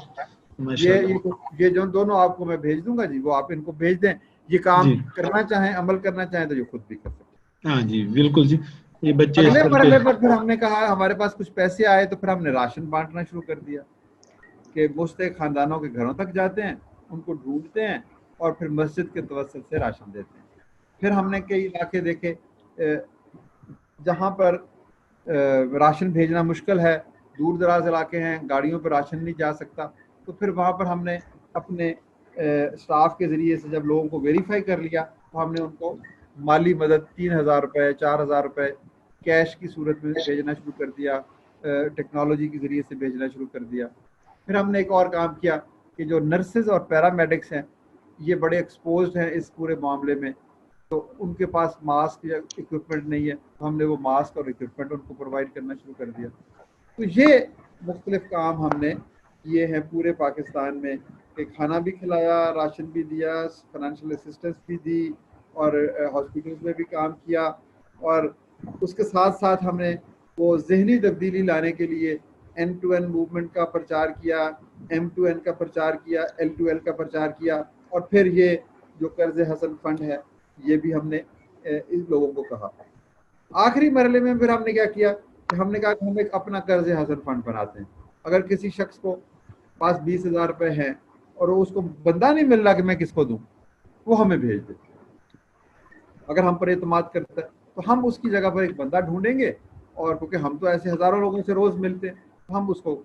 یہ جو دونوں آپ کو میں بھیج دوں گا جی، وہ آپ ان کو بھیج دیں، یہ کام کرنا چاہیں، عمل کرنا چاہیں تو یہ خود بھی کر سکتے ہیں۔ ہاں جی بالکل جی، یہ بچے اگلے مرحلے پر پھر ہم نے کہا، ہمارے پاس کچھ پیسے آئے تو پھر ہم نے راشن بانٹنا شروع کر دیا، کہ مستحق خاندانوں کے گھروں تک جاتے ہیں، ان کو ڈھونڈتے ہیں اور پھر مسجد کے توسط سے راشن دیتے ہیں۔ پھر ہم نے کئی علاقے دیکھے جہاں پر راشن بھیجنا مشکل ہے، دور دراز علاقے ہیں، گاڑیوں پر راشن نہیں جا سکتا، تو پھر وہاں پر ہم نے اپنے اسٹاف کے ذریعے سے جب لوگوں کو ویریفائی کر لیا تو ہم نے ان کو مالی مدد 3,000 روپے، 4,000 روپے کیش کی صورت میں بھیجنا شروع کر دیا، ٹیکنالوجی کے ذریعے سے بھیجنا شروع کر دیا۔ پھر ہم نے ایک اور کام کیا کہ جو نرسز اور پیرامیڈکس ہیں یہ بڑے ایکسپوزڈ ہیں اس پورے معاملے میں، تو ان کے پاس ماسک یا اکوپمنٹ نہیں ہے، تو ہم نے وہ ماسک اور اکوپمنٹ ان کو پرووائڈ کرنا شروع کر دیا۔ تو یہ مختلف کام ہم نے کیے ہیں پورے پاکستان میں، کہ کھانا بھی کھلایا، راشن بھی دیا، فائنینشیل اسسٹنس بھی دی، اور ہاسپٹلز میں بھی کام کیا، اور اس کے ساتھ ساتھ ہم نے وہ ذہنی تبدیلی لانے کے لیے این ٹو این موومنٹ کا پرچار کیا، ایم ٹو این کا پرچار کیا، ایل ٹو ایل کا پرچار کیا، اور پھر یہ جو قرض حسن فنڈ ہے یہ بھی ہم نے ان لوگوں کو کہا۔ آخری مرحلے میں پھر ہم نے کیا کیا کہ ہم نے کہا کہ ہم ایک اپنا قرض حسن فنڈ بناتے ہیں۔ اگر کسی شخص کو پاس 20,000 روپے ہیں اور اس کو بندہ نہیں مل رہا کہ میں کس کو دوں، وہ ہمیں بھیج دے، اگر ہم پر اعتماد کرتا ہے تو ہم اس کی جگہ پر ایک بندہ ڈھونڈیں گے، اور کیونکہ ہم تو ایسے ہزاروں لوگوں سے روز ملتے ہیں، ہم اس کو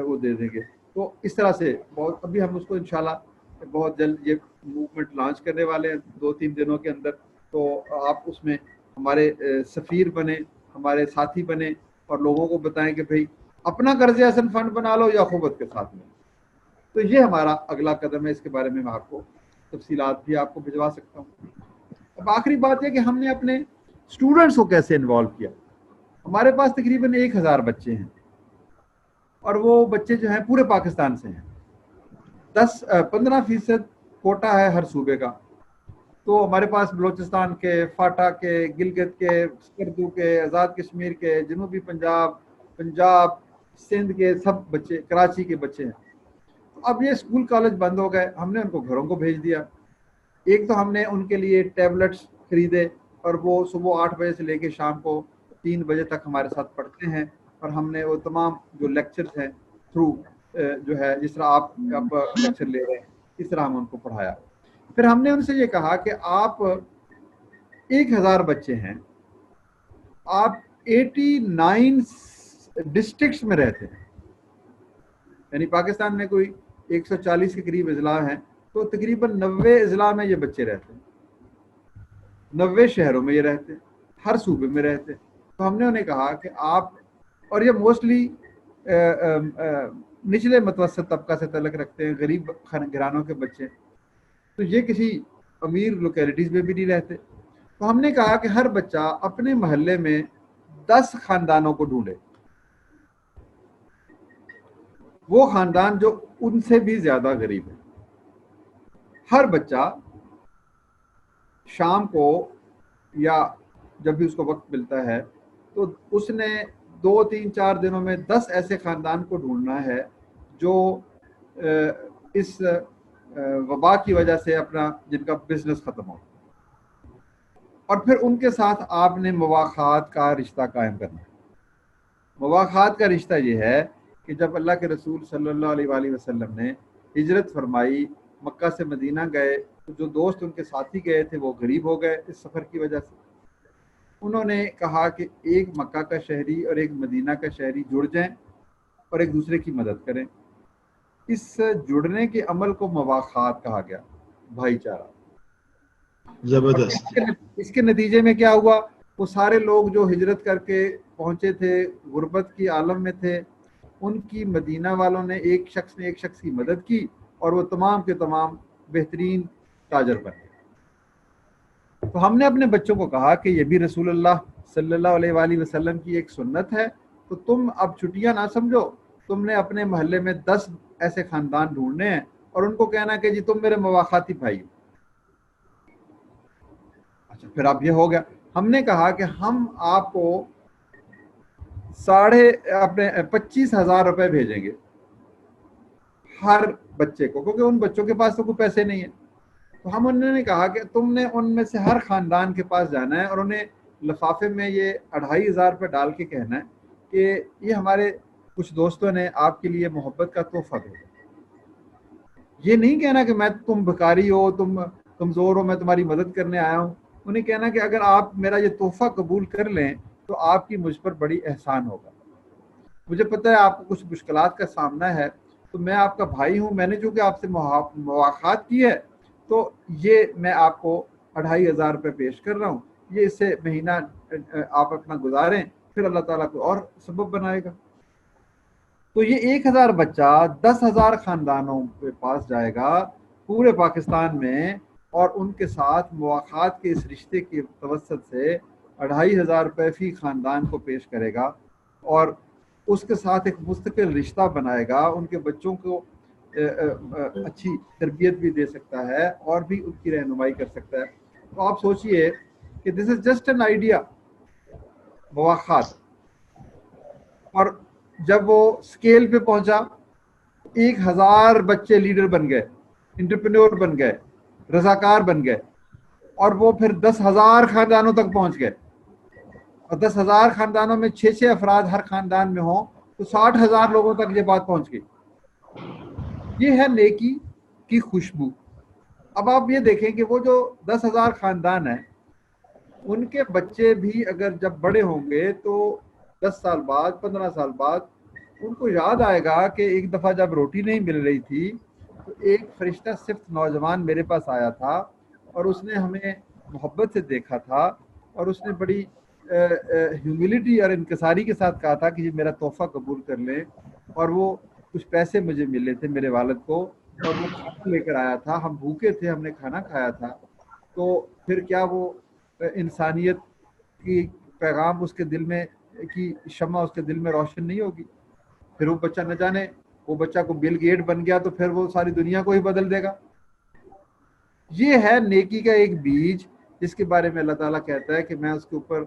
وہ دے دیں گے۔ تو اس طرح سے بہت، ابھی ہم اس کو انشاءاللہ بہت جلد یہ موومنٹ لانچ کرنے والے ہیں 2-3 دنوں کے اندر، تو آپ اس میں ہمارے سفیر بنے، ہمارے ساتھی بنے، اور لوگوں کو بتائیں کہ بھئی اپنا قرض حسن فنڈ بنا لو یا اخوت کے ساتھ میں۔ تو یہ ہمارا اگلا قدم ہے، اس کے بارے میں آپ کو تفصیلات بھی آپ کو بھجوا سکتا ہوں۔ اب آخری بات یہ کہ ہم نے اپنے اسٹوڈنٹس کو کیسے انوالو کیا۔ ہمارے پاس تقریباً 1,000 بچے ہیں، اور وہ بچے جو ہیں پورے پاکستان سے ہیں، 15% کوٹا ہے ہر صوبے کا، تو ہمارے پاس بلوچستان کے، فاٹا کے، گلگت کے، سکردو کے، آزاد کشمیر کے، جنوبی پنجاب، سندھ کے سب بچے، کراچی کے بچے ہیں. اب یہ اسکول کالج بند ہو گئے، ہم نے ان کو گھروں کو بھیج دیا. ایک تو ہم نے ان کے لیے ٹیبلٹس خریدے اور وہ صبح 8 بجے سے لے کے شام کو 3 بجے تک ہمارے ساتھ پڑھتے ہیں. اور ہم نے وہ تمام جو لیکچرز ہیں تھرو جو ہے جس طرح آپ لیکچر لے رہے ہیں اس طرح ہم ان کو پڑھایا. پھر ہم نے ان سے یہ کہا کہ آپ 1000 بچے ہیں، آپ 89 ڈسٹرکٹس میں رہتے ہیں، یعنی پاکستان میں کوئی 140 کے قریب اضلاع ہیں، تو تقریباً 90 اضلاع میں یہ بچے رہتے ہیں، 90 شہروں میں یہ رہتے ہیں، ہر صوبے میں رہتے ہیں. تو ہم نے انہیں کہا کہ آپ، اور یہ موسٹلی نچلے متوسط طبقہ سے تعلق رکھتے ہیں، غریب گھرانوں کے بچے، تو یہ کسی امیر لوکیلٹیز میں بھی نہیں رہتے. تو ہم نے کہا کہ ہر بچہ اپنے محلے میں 10 خاندانوں کو ڈھونڈے، وہ خاندان جو ان سے بھی زیادہ غریب ہے. ہر بچہ شام کو یا جب بھی اس کو وقت ملتا ہے تو اس نے 2 3 4 دنوں میں 10 ایسے خاندان کو ڈھونڈنا ہے جو اس وبا کی وجہ سے اپنا جن کا بزنس ختم ہو. اور پھر ان کے ساتھ آپ نے مواخات کا رشتہ قائم کرنا ہے. مواخات کا رشتہ یہ ہے کہ جب اللہ کے رسول صلی اللہ علیہ وآلہ وسلم نے ہجرت فرمائی، مکہ سے مدینہ گئے، تو جو دوست ان کے ساتھی گئے تھے وہ غریب ہو گئے اس سفر کی وجہ سے. انہوں نے کہا کہ ایک مکہ کا شہری اور ایک مدینہ کا شہری جڑ جائیں اور ایک دوسرے کی مدد کریں. اس جڑنے کے عمل کو مواخات کہا گیا، بھائی چارہ. زبردست. اس کے نتیجے میں کیا ہوا، وہ سارے لوگ جو ہجرت کر کے پہنچے تھے، غربت کی عالم میں تھے، ان کی مدینہ والوں نے ایک شخص کی مدد کی اور وہ تمام کے تمام بہترین تاجر بنے. تو ہم نے اپنے بچوں کو کہا کہ یہ بھی رسول اللہ صلی اللہ علیہ وآلہ وسلم کی ایک سنت ہے، تو تم اب چھٹیاں نہ سمجھو، تم نے اپنے محلے میں 10 ایسے خاندان ڈھونڈنے ہیں اور ان کو کہنا کہ جی تم میرے مواخاتی بھائی ہو. اچھا، پھر اب یہ ہو گیا. ہم نے کہا کہ ہم آپ کو اپنے 25,000 روپے بھیجیں گے ہر بچے کو، کیونکہ ان بچوں کے پاس تو کوئی پیسے نہیں ہیں. تو ہم انہوں نے کہا کہ تم نے ان میں سے ہر خاندان کے پاس جانا ہے اور انہیں لفافے میں یہ 2500 روپے ڈال کے کہنا ہے کہ یہ ہمارے کچھ دوستوں نے آپ کے لیے محبت کا تحفہ دیا. یہ نہیں کہنا کہ میں تم بھکاری ہو، تم کمزور ہو، میں تمہاری مدد کرنے آیا ہوں. انہیں کہنا کہ اگر آپ میرا یہ تحفہ قبول کر لیں تو آپ کی مجھ پر بڑی احسان ہوگا. مجھے پتہ ہے آپ کو کچھ مشکلات کا سامنا ہے، تو میں آپ کا بھائی ہوں، میں نے چونکہ آپ سے مواخات کی ہے تو یہ میں آپ کو 2500 روپے پیش کر رہا ہوں، یہ اس سے مہینہ آپ اپنا گزاریں، پھر اللہ تعالیٰ کو اور سبب بنائے گا. تو یہ 1000 بچہ 10,000 خاندانوں کے پاس جائے گا پورے پاکستان میں، اور ان کے ساتھ مواخات کے اس رشتے کے توسط سے 2500 روپے فی خاندان کو پیش کرے گا، اور اس کے ساتھ ایک مستقل رشتہ بنائے گا. ان کے بچوں کو اچھی تربیت بھی دے سکتا ہے اور بھی ان کی رہنمائی کر سکتا ہے. تو آپ سوچئے کہ دس از جسٹ این آئیڈیا، مواخات. اور جب وہ سکیل پہ پہنچا 1000 بچے لیڈر بن گئے، انٹرپرینور بن گئے، رضاکار بن گئے، اور وہ پھر 10,000 خاندانوں تک پہنچ گئے. اور 10,000 خاندانوں میں 6 افراد ہر خاندان میں ہوں تو 60,000 لوگوں تک یہ بات پہنچ گئی. یہ ہے نیکی کی خوشبو. اب آپ یہ دیکھیں کہ وہ جو 10,000 خاندان ہیں ان کے بچے بھی اگر جب بڑے ہوں گے تو 10 سال بعد 15 سال بعد ان کو یاد آئے گا کہ ایک دفعہ جب روٹی نہیں مل رہی تھی تو ایک فرشتہ صرف نوجوان میرے پاس آیا تھا اور اس نے ہمیں محبت سے دیکھا تھا اور اس نے بڑی ہیوملٹی اور انکساری کے ساتھ کہا تھا کہ یہ میرا تحفہ قبول کر لیں. اور وہ کچھ پیسے مجھے ملے تھے میرے والد کو اور وہ کھانا لے کر آیا تھا، ہم بھوکے تھے، ہم نے کھانا کھایا تھا. تو پھر کیا وہ انسانیت کی پیغام اس کے دل میں کی شمع اس کے دل میں روشن نہیں ہوگی؟ پھر وہ بچہ نہ جانے، وہ بچہ کو بل گیٹ بن گیا تو پھر وہ ساری دنیا کو ہی بدل دے گا. یہ ہے نیکی کا ایک بیج جس کے بارے میں اللہ تعالیٰ کہتا ہے کہ میں اس کے اوپر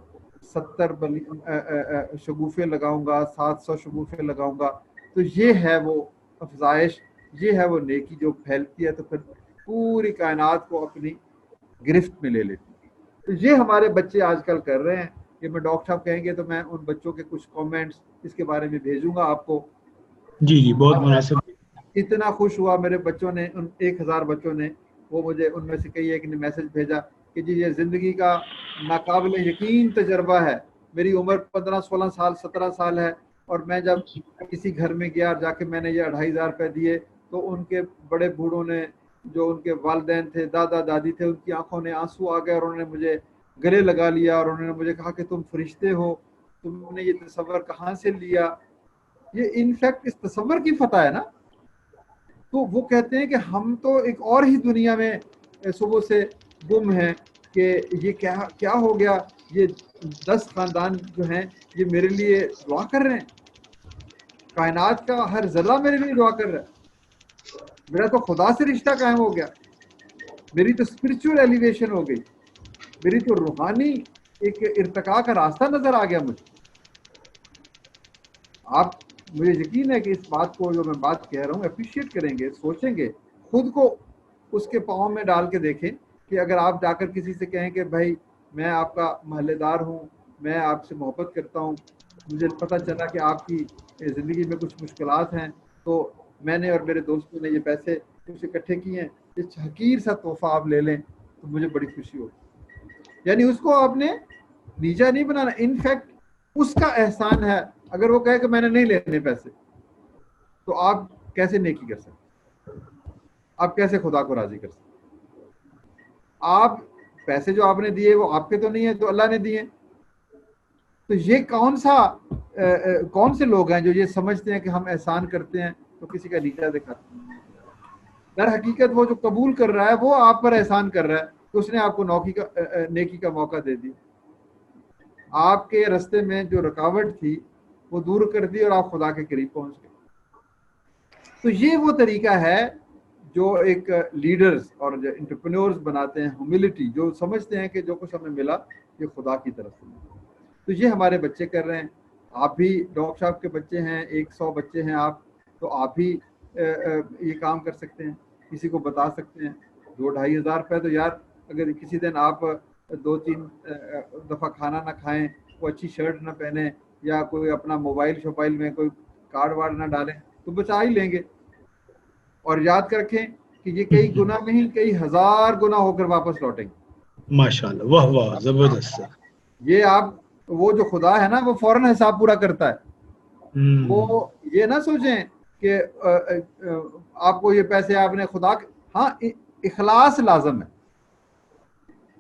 70 شگوفے لگاؤں گا، 700 شگوفے لگاؤں گا. تو یہ ہے وہ افزائش، یہ ہے وہ نیکی جو پھیلتی ہے تو پھر پوری کائنات کو اپنی گرفت میں لے لیتی ہے. تو یہ ہمارے بچے آج کل کر رہے ہیں. کہ میں ڈاکٹر صاحب کہیں گے تو میں ان بچوں کے کچھ کامنٹس اس کے بارے میں بھیجوں گا آپ کو. جی بہت مناسب. اتنا خوش ہوا میرے بچوں نے، ان 1000 بچوں نے، وہ مجھے ان میں سے کئی ایک نے میسج بھیجا کہ جی یہ زندگی کا ناقابل یقین تجربہ ہے. میری عمر 15 16 سال 17 سال ہے، اور میں جب کسی گھر میں گیا اور جا کے میں نے یہ 2500 روپے دیے تو ان کے بڑے بوڑھوں نے، جو ان کے والدین تھے، دادا دادی تھے، ان کی آنکھوں نے آنسو آ گئے اور انہوں نے مجھے گلے لگا لیا اور انہوں نے مجھے کہا کہ تم فرشتے ہو، تم نے یہ تصور کہاں سے لیا. یہ انفیکٹ اس تصور کی فتح ہے نا. تو وہ کہتے ہیں کہ ہم تو ایک اور ہی دنیا میں صبح سے گم ہیں کہ یہ کیا ہو گیا. یہ 10 خاندان جو ہیں یہ میرے لیے دعا کر رہے ہیں، کائنات کا ہر ذرہ میرے لیے دعا کر رہا ہے. میرا تو خدا سے رشتہ قائم ہو گیا، میری تو اسپرچول ایلیویشن ہو گئی، میری تو روحانی ایک ارتقاء کا راستہ نظر آ گیا مجھے. آپ مجھے یقین ہے کہ اس بات کو جو میں بات کہہ رہا ہوں اپریشیٹ کریں گے، سوچیں گے، خود کو اس کے پاؤں میں ڈال کے دیکھیں کہ اگر آپ جا کر کسی سے کہیں کہ بھائی میں آپ کا محلے دار ہوں، میں آپ سے محبت کرتا ہوں، مجھے پتہ چلا کہ آپ کی زندگی میں کچھ مشکلات ہیں، تو میں نے اور میرے دوستوں نے یہ پیسے کچھ اکٹھے کیے ہیں، اس حقیر سا تحفہ آپ لے لیں تو مجھے بڑی خوشی ہوگی. یعنی اس کو آپ نے نیچا نہیں بنانا، انفیکٹ اس کا احسان ہے. اگر وہ کہے کہ میں نے نہیں لینے پیسے تو آپ کیسے نیکی کر سکتے؟ آپ کیسے خدا کو راضی کر سکتے؟ آپ پیسے جو آپ نے دیے وہ آپ کے تو نہیں ہیں، تو اللہ نے دیے. تو یہ کون سے لوگ ہیں جو یہ سمجھتے ہیں کہ ہم احسان کرتے ہیں تو کسی کا نیچا دکھاتے ہیں؟ در حقیقت وہ جو قبول کر رہا ہے وہ آپ پر احسان کر رہا ہے کہ اس نے آپ کو نیکی کا موقع دے دی. آپ کے راستے میں جو رکاوٹ تھی وہ دور کر دی اور آپ خدا کے قریب پہنچ گئے. تو یہ وہ طریقہ ہے جو ایک لیڈرز اور جو انٹرپرینورز بناتے ہیں، ہیوملٹی، جو سمجھتے ہیں کہ جو کچھ ہمیں ملا یہ خدا کی طرف سے. تو یہ ہمارے بچے کر رہے ہیں. آپ بھی ڈاکٹر صاحب کے بچے ہیں، 100 بچے ہیں آپ، تو آپ بھی یہ کام کر سکتے ہیں، کسی کو بتا سکتے ہیں. 2-2.5 ہزار روپے تو یار اگر کسی دن آپ 2-3 دفعہ کھانا نہ کھائیں، کوئی اچھی شرٹ نہ پہنیں، یا کوئی اپنا موبائل میں کوئی کارڈ وارڈ نہ ڈالیں تو بچا ہی لیں گے. اور یاد کر رکھیں کہ یہ کئی گنا نہیں، کئی ہزار گنا ہو کر واپس لوٹیں گے. ماشاءاللہ، واہ واہ، زبردست. یہ آپ وہ جو خدا ہے نا وہ فوراً حساب پورا کرتا ہے. وہ یہ نہ سوچیں کہ آپ کو یہ پیسے آپ نے خدا، ہاں اخلاص لازم ہے،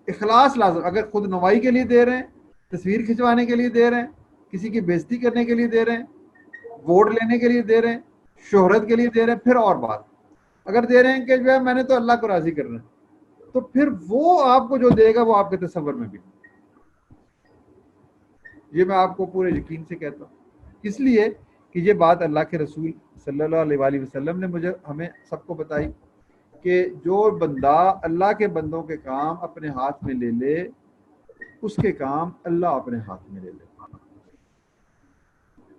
اخلاص لازم. اگر خود نمائی کے لیے دے رہے ہیں، تصویر کھنچوانے کے لیے دے رہے ہیں، کسی کی بےزتی کرنے کے لیے دے رہے ہیں، ووٹ لینے کے لیے دے رہے ہیں، شہرت کے لیے دے رہے ہیں، پھر اور بات. اگر دے رہے ہیں کہ جو ہے میں نے تو اللہ کو راضی کرنا ہے، تو پھر وہ آپ کو جو دے گا وہ آپ کے تصور میں بھی. یہ میں آپ کو پورے یقین سے کہتا ہوں، اس لیے کہ یہ بات اللہ کے رسول صلی اللہ علیہ وآلہ وسلم نے ہمیں سب کو بتائی کہ جو بندہ اللہ کے بندوں کے کام اپنے ہاتھ میں لے لے اس کے کام اللہ اپنے ہاتھ میں لے لے.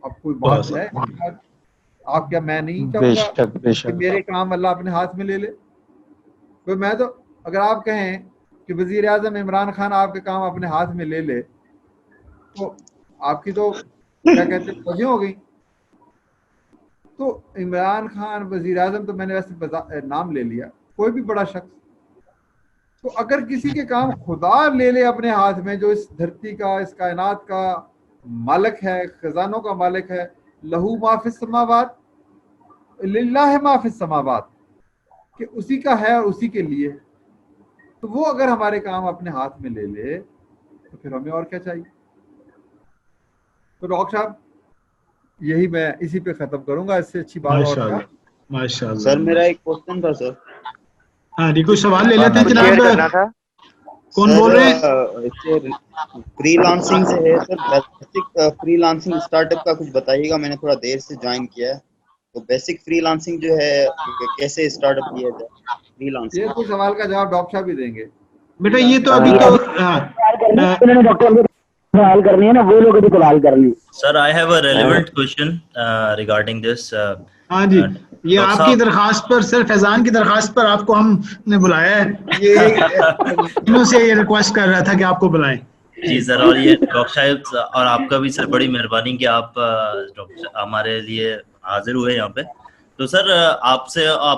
اب کوئی بات ہے آپ کیا میں نہیں چاہوں گا کہ میرے کام اللہ اپنے ہاتھ میں لے لے؟ میں تو اگر آپ کہیں کہ وزیر اعظم عمران خان آپ کے کام اپنے ہاتھ میں لے لے تو آپ کی تو کیا کہتے ہیں فوجیں ہو گئی. تو عمران خان وزیر اعظم تو میں نے ویسے نام لے لیا، کوئی بھی بڑا شخص. تو اگر کسی کے کام خدا لے لے اپنے ہاتھ میں، جو اس دھرتی کا، اس کائنات کا مالک ہے، خزانوں کا مالک ہے، لہو ما فی السماوات للہ ما فی السماوات، کہ اسی کا ہے اور اسی کے لیے، تو وہ اگر ہمارے کام اپنے ہاتھ میں لے لے تو پھر ہمیں اور کیا چاہیے. تو ڈاکٹر صاحب یہی میں اسی پہ ختم کروں گا، اس سے اچھی بات اور کیا. ماشاءاللہ. سر میرا ایک کوشچن تھا سر. ہاں جی، کوئی سوال لے لیتے ہیں جناب. کون بول رہے ہیں؟ فری لانسنگ سے ہے sir, basic freelancing start up کا کچھ بتائیے گا، میں نے تھوڑا دیر سے جوائن کیا ہے. تو بیسک فری لانسنگ جو ہے کیسے اسٹارٹ اپ کیا جائے فری لانسنگ؟ یہ تو سوال کا جواب ڈاکٹر صاحب ہی دیں گے. بیٹا یہ تو ابھی تو ڈاکٹر سوال کرنی ہے نا, وہ لوگ ابھی سوال کرنی. Sir, I have a relevant question regarding this. ہاں جی, یہ آپ کی درخواست پر, سر فیضان کی درخواست پر آپ کو ہم نے بلایا ہے. یہ انہوں سے یہ ریکویسٹ کر رہا تھا کہ آپ کو بلائیں. جی سر, اور یہ ڈاکٹر صاحب اور آپ کا بھی سر بڑی مہربانی کہ آپ ہمارے لیے حاضر ہوئے یہاں پہ. تو سر آپ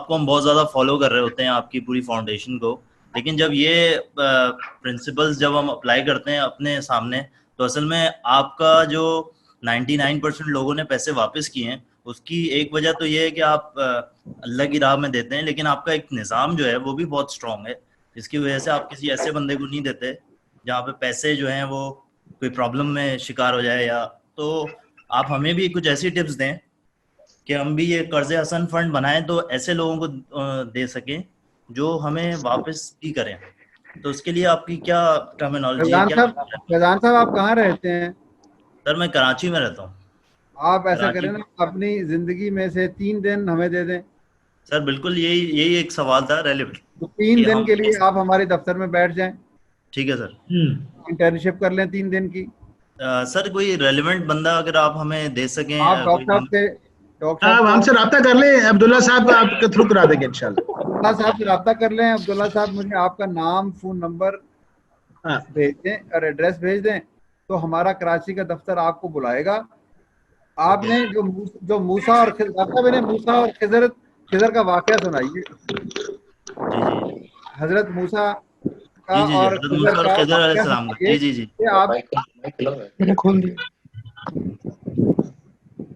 کو ہم بہت زیادہ فالو کر رہے ہوتے ہیں, آپ کی پوری فاؤنڈیشن کو, لیکن جب یہ پرنسپلز جب ہم اپلائی کرتے ہیں اپنے سامنے, تو اصل میں آپ کا جو 99% لوگوں نے پیسے واپس کیے ہیں, اس کی ایک وجہ تو یہ ہے کہ آپ اللہ کی راہ میں دیتے ہیں, لیکن آپ کا ایک نظام جو ہے وہ بھی بہت اسٹرانگ ہے, جس کی وجہ سے آپ کسی ایسے بندے کو نہیں دیتے جہاں پہ پیسے جو ہیں وہ کوئی پرابلم میں شکار ہو جائے. یا تو آپ ہمیں بھی کچھ ایسی ٹپس دیں کہ ہم بھی یہ قرض حسن فنڈ بنائیں تو ایسے لوگوں کو دے سکیں جو ہمیں واپس بھی کریں. تو اس کے لیے آپ کی کیا ٹرمینالوجی ہے؟ فیضان صاحب آپ کہاں رہتے ہیں؟ سر میں کراچی میں رہتا ہوں. آپ ایسا کریں نا, اپنی زندگی میں سے 3 دن ہمیں دے دیں. سر بالکل یہی ایک سوال تھا ریلیونٹ. 3 دن کے لیے آپ ہمارے دفتر میں بیٹھ جائیں. ٹھیک ہے سر. انٹرنشپ کر لیں 3 دن کی. سر کوئی ریلیونٹ بندہ اگر آپ ہمیں دے سکیں. آپ ڈاکٹر صاحب ہم سے رابطہ کر لیں, عبداللہ صاحب آپ کے تھرو کرا دیں گے انشاءاللہ. عبداللہ صاحب سے رابطہ کر لیں. عبداللہ صاحب مجھے آپ کا نام, فون نمبر بھیج دیں اور ایڈریس بھیج دیں, تو ہمارا کراچی کا دفتر آپ کو بلائے گا. آپ نے جو موسیٰ اور خضر کا واقعہ سنائیے. حضرت موسیٰ اور خضر علیہ السلام کا. جی آپ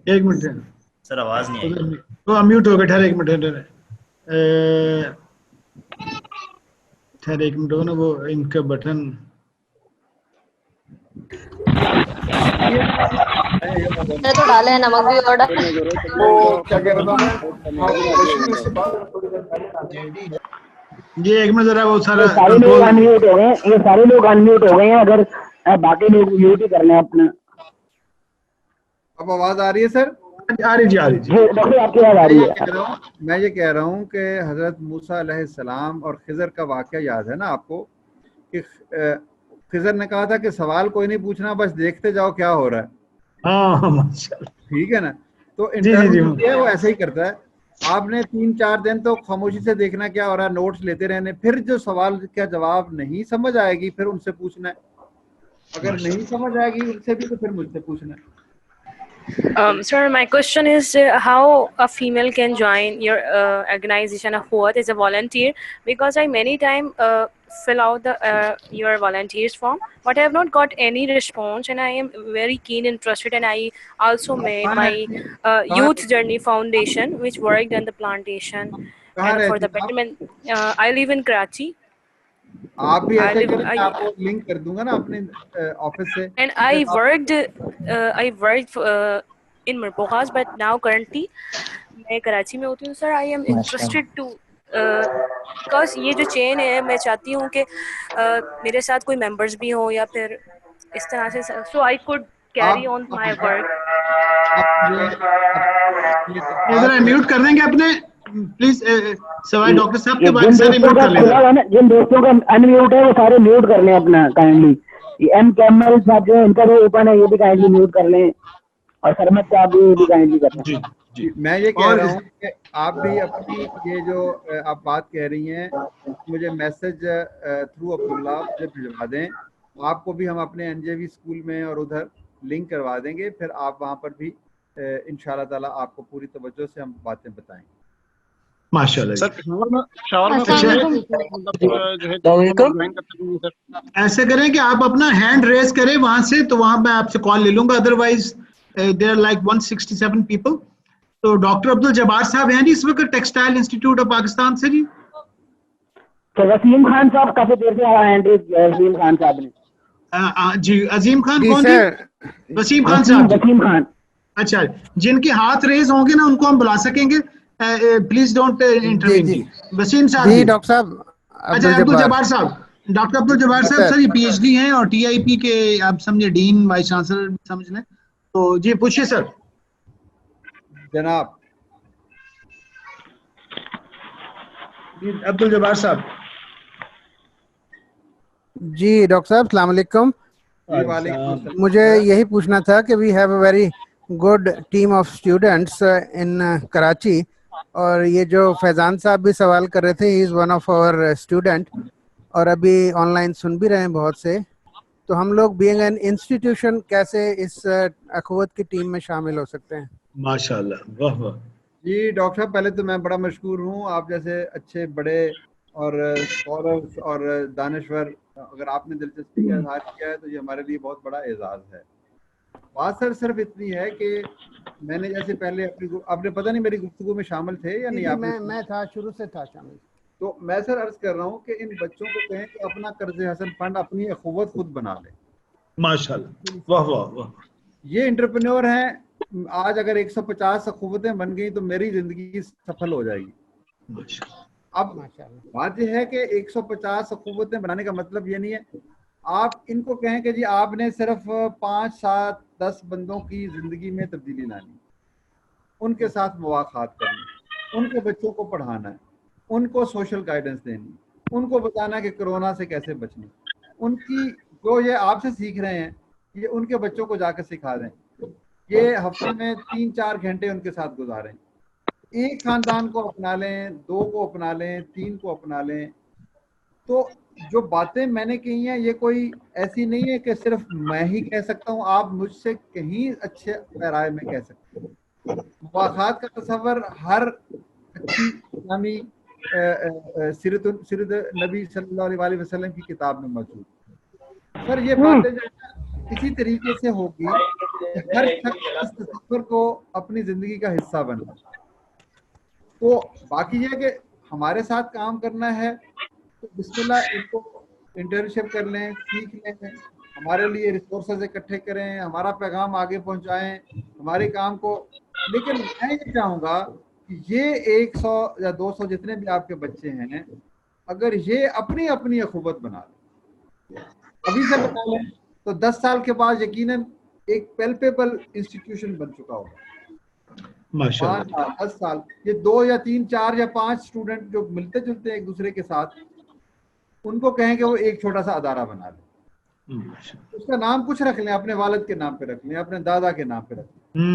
ایک منٹ سر, آواز نہیں آئی. وہ میوٹ ہو گیا. ٹھہر ایک منٹ ہو نا, وہ ان کا بٹن تو ڈالے ہیں نمک بھی آرڈر. یہ ایک منٹ ذرا وہ سارا یہ سارے لوگ انمیوٹ ہو گئے ہیں. اگر باقی لوگ میوٹ ہی کرنا ہے اپنا. اب آواز آ رہی ہے سر؟ آ رہی جی, آ رہی جی. آپ کی آواز آ رہی ہے. میں یہ کہہ رہا ہوں کہ حضرت موسیٰ علیہ السلام اور خضر کا واقعہ یاد ہے نا آپ کو, کہ خضر نے کہا تھا کہ سوال کوئی نہیں پوچھنا, بس دیکھتے جاؤ کیا ہو رہا ہے. ٹھیک ہے نا. تو انٹرنیٹ وہ ایسا ہی کرتا ہے. آپ نے 3-4 دن تو خاموشی سے دیکھنا کیا ہو رہا ہے, نوٹس لیتے رہنے. پھر جو سوال کا جواب نہیں سمجھ آئے گی پھر ان سے پوچھنا ہے. اگر نہیں سمجھ آئے گی ان سے بھی تو پھر مجھ سے پوچھنا ہے. Sir, my question is how a female can join your organization of what as a volunteer, because I many time fill out your volunteers form, but I have not got any response, and I am very keen interested, and I also made my youth journey foundation which worked on the plantation and for the betterment. I live in Karachi. آپ بھی ایسے کریں, میں آپ کو link کر دوں گا نا اپنے آفس سے. And I worked in Mirpokhas, but now currently میں کراچی میں ہوتی ہوں. Sir, I am interested to because یہ جو چین ہے, میں چاہتی ہوں کہ میرے ساتھ کوئی ممبرز بھی ہوں یا پھر اس طرح سے, so I could carry on my work. ادھر میوٹ کر دیں گے اپنے پلیز, سوائے ڈاکٹر صاحب کے بعد سارے میوٹ کر لیں. جن دوستوں کا انمیوٹ ہے وہ سارے میوٹ کر لیں اپنا کائنڈلی. ایم کیمل صاحب جو ان کا بھی اوپن ہے, یہ بھی کائنڈلی میوٹ کر لیں, اور سرمد صاحب بھی کائنڈلی کر لیں. میں یہ کہہ رہا ہوں کہ آپ بھی اپنی یہ جو آپ بات کہہ رہی ہیں, مجھے میسج تھرو عبداللہ مجھے بھجوا دیں. آپ کو بھی ہم اپنے NJV اسکول میں اور ادھر لنک کروا دیں گے. پھر آپ وہاں پر بھی انشاءاللہ تعالیٰ آپ کو پوری توجہ سے ہم باتیں بتائیں گے. ایسے کریں کہ آپ اپنا ہینڈ ریز کریں وہاں سے, تو وہاں میں آپ سے کال لے لوں گا. Otherwise there are like 167 people. تو ڈاکٹر عبد الجبار صاحب ہیں جی اس وقت ٹیکسٹائل انسٹیٹیوٹ آف پاکستان سے. جی وسیم خان صاحب کافی دیر سے ہینڈ ریز. وسیم خان صاحب نے. جی عظیم خان کون جی؟ وسیم خان صاحب. وسیم خان. اچھا, جن کے ہاتھ ریز ہوں گے نا ان کو ہم بلا سکیں گے. Please don't intervene. وسیم صاحب جی. ڈاکٹر صاحب. اچھا عبد الجبار صاحب, ڈاکٹر عبد الجبار صاحب سر یہ PhD ہیں اور TIP کے آپ سمجھے ڈین وائس چانسلر سمجھ لیں. تو جی پوچھیے سر. جناب عبد الجبار صاحب. جی ڈاکٹر صاحب السلام علیکم. مجھے یہی پوچھنا تھا کہ we have a very good team of students in Karachi, اور یہ جو فیضان صاحب بھی سوال کر رہے تھے, he is one of our student, اور ابھی آن لائن سن بھی رہے ہیں بہت سے. تو ہم لوگ بینگ این انسٹیٹیوشن کیسے اس اخوت کی ٹیم میں شامل ہو سکتے ہیں؟ ماشاء اللہ, واہ واہ. جی ڈاکٹر صاحب پہلے تو میں بڑا مشکور ہوں, آپ جیسے اچھے بڑے اور اسکالرس اور دانشور, اگر آپ نے دلچسپی کا اظہار کیا ہے تو یہ ہمارے لیے بہت بڑا اعزاز ہے. بات سر صرف اتنی ہے کہ میں نے جیسے پہلے آپ نے پتہ نہیں میری گفتگو میں شامل تھے یا نہیں؟ آپ میں تھا, شروع سے تھا شامل. تو میں سر عرض کر رہا ہوں کہ ان بچوں کو کہیں کہ اپنا قرض حسن فنڈ اپنی اخوت خود بنا لیں. ماشاء اللہ, واہ واہ واہ. یہ انٹرپرینور ہیں. آج اگر 150 اخوتیں بن گئی تو میری زندگی سفل ہو جائے گی. اب بات یہ ہے کہ 150 اخوتیں بنانے کا مطلب یہ نہیں ہے آپ ان کو کہیں کہ جی آپ نے صرف 5 7 10 بندوں کی زندگی میں تبدیلی لانی, ان کے ساتھ مواقعات کرنی, ان کے بچوں کو پڑھانا ہے, ان کو سوشل گائیڈنس دینی, ان کو بتانا کہ کرونا سے کیسے بچنا, ان کی جو یہ آپ سے سیکھ رہے ہیں یہ ان کے بچوں کو جا کے سکھا دیں. یہ ہفتے میں 3-4 گھنٹے ان کے ساتھ گزاریں. ایک خاندان کو اپنا لیں, 2 کو اپنا لیں, 3 کو اپنا لیں. تو جو باتیں میں نے کہی ہیں یہ کوئی ایسی نہیں ہے کہ صرف میں ہی کہہ سکتا ہوں, آپ مجھ سے کہیں اچھے رائے میں کہہ سکتے ہیں. مواقعات کا تصور ہر اچھی اسلامی سیرت نبی صلی اللہ علیہ وسلم کی کتاب میں موجود. سر یہ باتیں جو اسی طریقے سے ہوگی کہ ہر شخص اس تصور کو اپنی زندگی کا حصہ بنا. تو باقی یہ کہ ہمارے ساتھ کام کرنا ہے تو بسم اللہ ان کو انٹرنشپ کر لیں, سیکھ لیں, ہمارے لیے ریسورسز اکٹھے کریں, ہمارا پیغام آگے پہنچائیں, ہمارے کام کو. لیکن میں یہ چاہوں گا کہ یہ 100 یا 200 جتنے بھی آپ کے بچے ہیں اگر یہ اپنی اپنی اخوت بنا لیں, ابھی سے بنا لیں, تو 10 سال کے بعد یقیناً ایک پیلپیبل انسٹیٹیوشن بن چکا ہوگا. 5 سال 10 سال یہ 2 یا 3 4 یا 5 اسٹوڈنٹ جو ملتے جلتے ہیں ایک دوسرے کے ساتھ, ان کو کہیں کہ وہ ایک چھوٹا سا ادارہ بنا لیں. اس کا نام کچھ رکھ لیں, اپنے والد کے نام پہ رکھ لیں, اپنے دادا کے نام پہ رکھ لیں,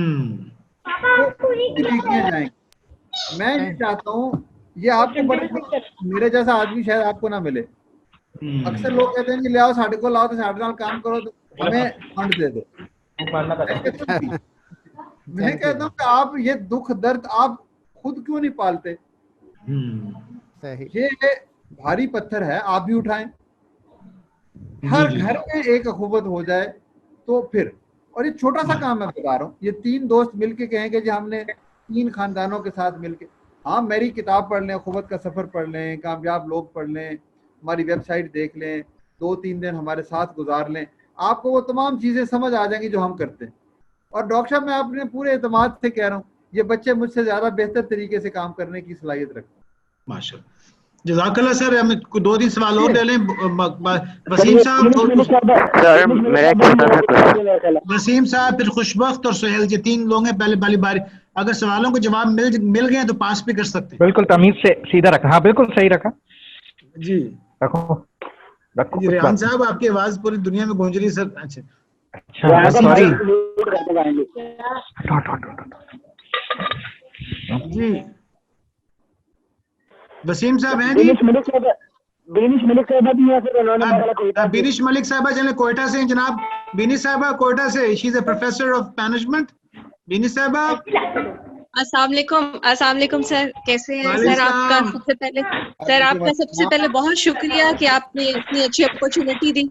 جائیں. میں یہ چاہتا ہوں یہ آپ کو بڑے, میرے جیسا آدمی شاید آپ کو نہ ملے. اکثر لوگ کہتے ہیں کہ لے آؤ ساڑھے کو لاؤ تو ساڑھے نال کام کرو تو ہمیں فنڈ دے دو. میں کہتا ہوں کہ آپ یہ دکھ درد آپ خود کیوں نہیں پالتے؟ یہ بھاری پتھر ہے, آپ بھی اٹھائیں. ہر گھر میں ایک اخوت ہو جائے تو پھر, اور یہ چھوٹا سا کام میں بتا رہا ہوں, یہ 3 دوست مل کے کہیں کہ جی ہم نے 3 خاندانوں کے ساتھ مل کے, ہاں میری کتاب پڑھ لیں, اخوت کا سفر پڑھ لیں, کامیاب لوگ پڑھ لیں, ہماری ویب سائٹ دیکھ لیں, 2-3 دن ہمارے ساتھ گزار لیں, آپ کو وہ تمام چیزیں سمجھ آ جائیں گی جو ہم کرتے ہیں. اور ڈاکٹر صاحب میں اپنے پورے اعتماد سے کہہ رہا ہوں یہ بچے مجھ سے زیادہ بہتر طریقے سے کام کرنے کی صلاحیت رکھتے ہیں. ماشاءاللہ, جزاک اللہ. سر ہم 2-3 سوال اور لے لیں. وسیم صاحب, وسیم صاحب, پھر خوشبخت اور سہیل, یہ 3 لوگ ہیں پہلے والی باری. اگر سوالوں کو جواب مل گئے تو پاس بھی کر سکتے ہیں. بالکل تمیز سے سیدھا رکھا. ہاں بالکل صحیح رکھا. جی رکھو جی. ریحان صاحب آپ کی آواز پوری دنیا میں گونج رہی ہے سر. اچھا سوری جی. وسیم صاحب ہیں جی. بینش ملک صاحبہ بھی ہیں, پھر انہوں نے بینش ملک صاحبہ چلے کوئٹہ سے ہیں جناب. بینش صاحبہ کوئٹہ سے, she is a professor of management. Benish صاحبہ السلام علیکم سر, کیسے ہیں سر؟ آپ کا سب سے پہلے بہت شکریہ کہ آپ نے اتنی اچھی اپرچونٹی دی.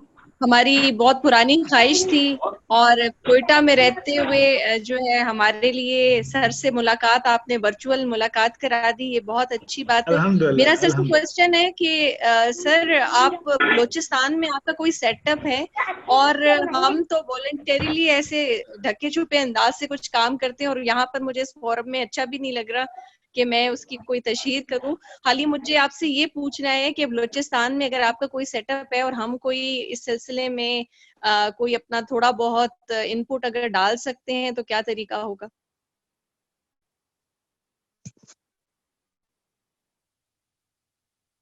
ہماری بہت پرانی خواہش تھی اور کوئٹہ میں رہتے ہوئے جو ہے ہمارے لیے سر سے ملاقات, آپ نے ورچوئل ملاقات کرا دی, یہ بہت اچھی بات ہے. میرا سر سے کوشچن ہے کہ سر آپ بلوچستان میں آپ کا کوئی سیٹ اپ ہے, اور ہم تو والنٹریلی ایسے ڈھکے چھپے انداز سے کچھ کام کرتے ہیں, اور یہاں پر مجھے اس فورم میں اچھا بھی نہیں لگ رہا کہ میں اس کی کوئی تشہیر کروں. خالی مجھے آپ سے یہ پوچھنا ہے کہ بلوچستان میں اگر آپ کا کوئی سیٹ اپ ہے اور ہم کوئی اس سلسلے میں کوئی اپنا تھوڑا بہت ان پٹ اگر ڈال سکتے ہیں تو کیا طریقہ ہوگا؟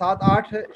7-8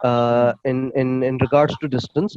in regards to distance,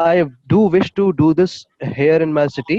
I do wish to do this here in my city,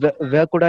where could I